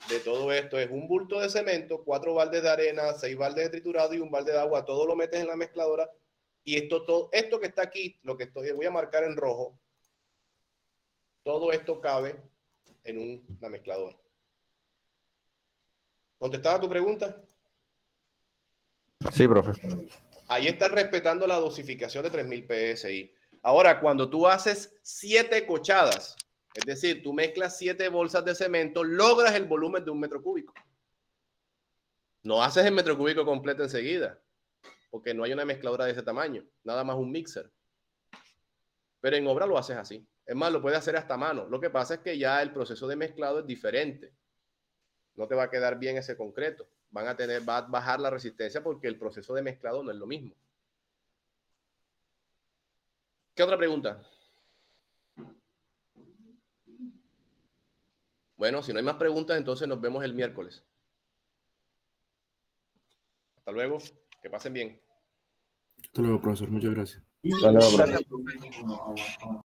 de todo esto es un bulto de cemento, 4 baldes de arena, 6 baldes de triturado y un balde de agua. Todo lo metes en la mezcladora y esto que está aquí, lo que voy a marcar en rojo, todo esto cabe en una mezcladora. ¿Contestada tu pregunta? Sí, profe. Ahí estás respetando la dosificación de 3000 PSI. Ahora, cuando tú haces 7 cochadas, es decir, tú mezclas 7 bolsas de cemento, logras el volumen de 1 metro cúbico. No haces el metro cúbico completo enseguida, porque no hay una mezcladora de ese tamaño, nada más un mixer. Pero en obra lo haces así. Es más, lo puedes hacer hasta a mano. Lo que pasa es que ya el proceso de mezclado es diferente. No te va a quedar bien ese concreto. Va a bajar la resistencia porque el proceso de mezclado no es lo mismo. ¿Qué otra pregunta? Bueno, si no hay más preguntas, entonces nos vemos el miércoles. Hasta luego. Que pasen bien. Hasta luego, profesor. Muchas gracias. Hasta luego, profe. Gracias.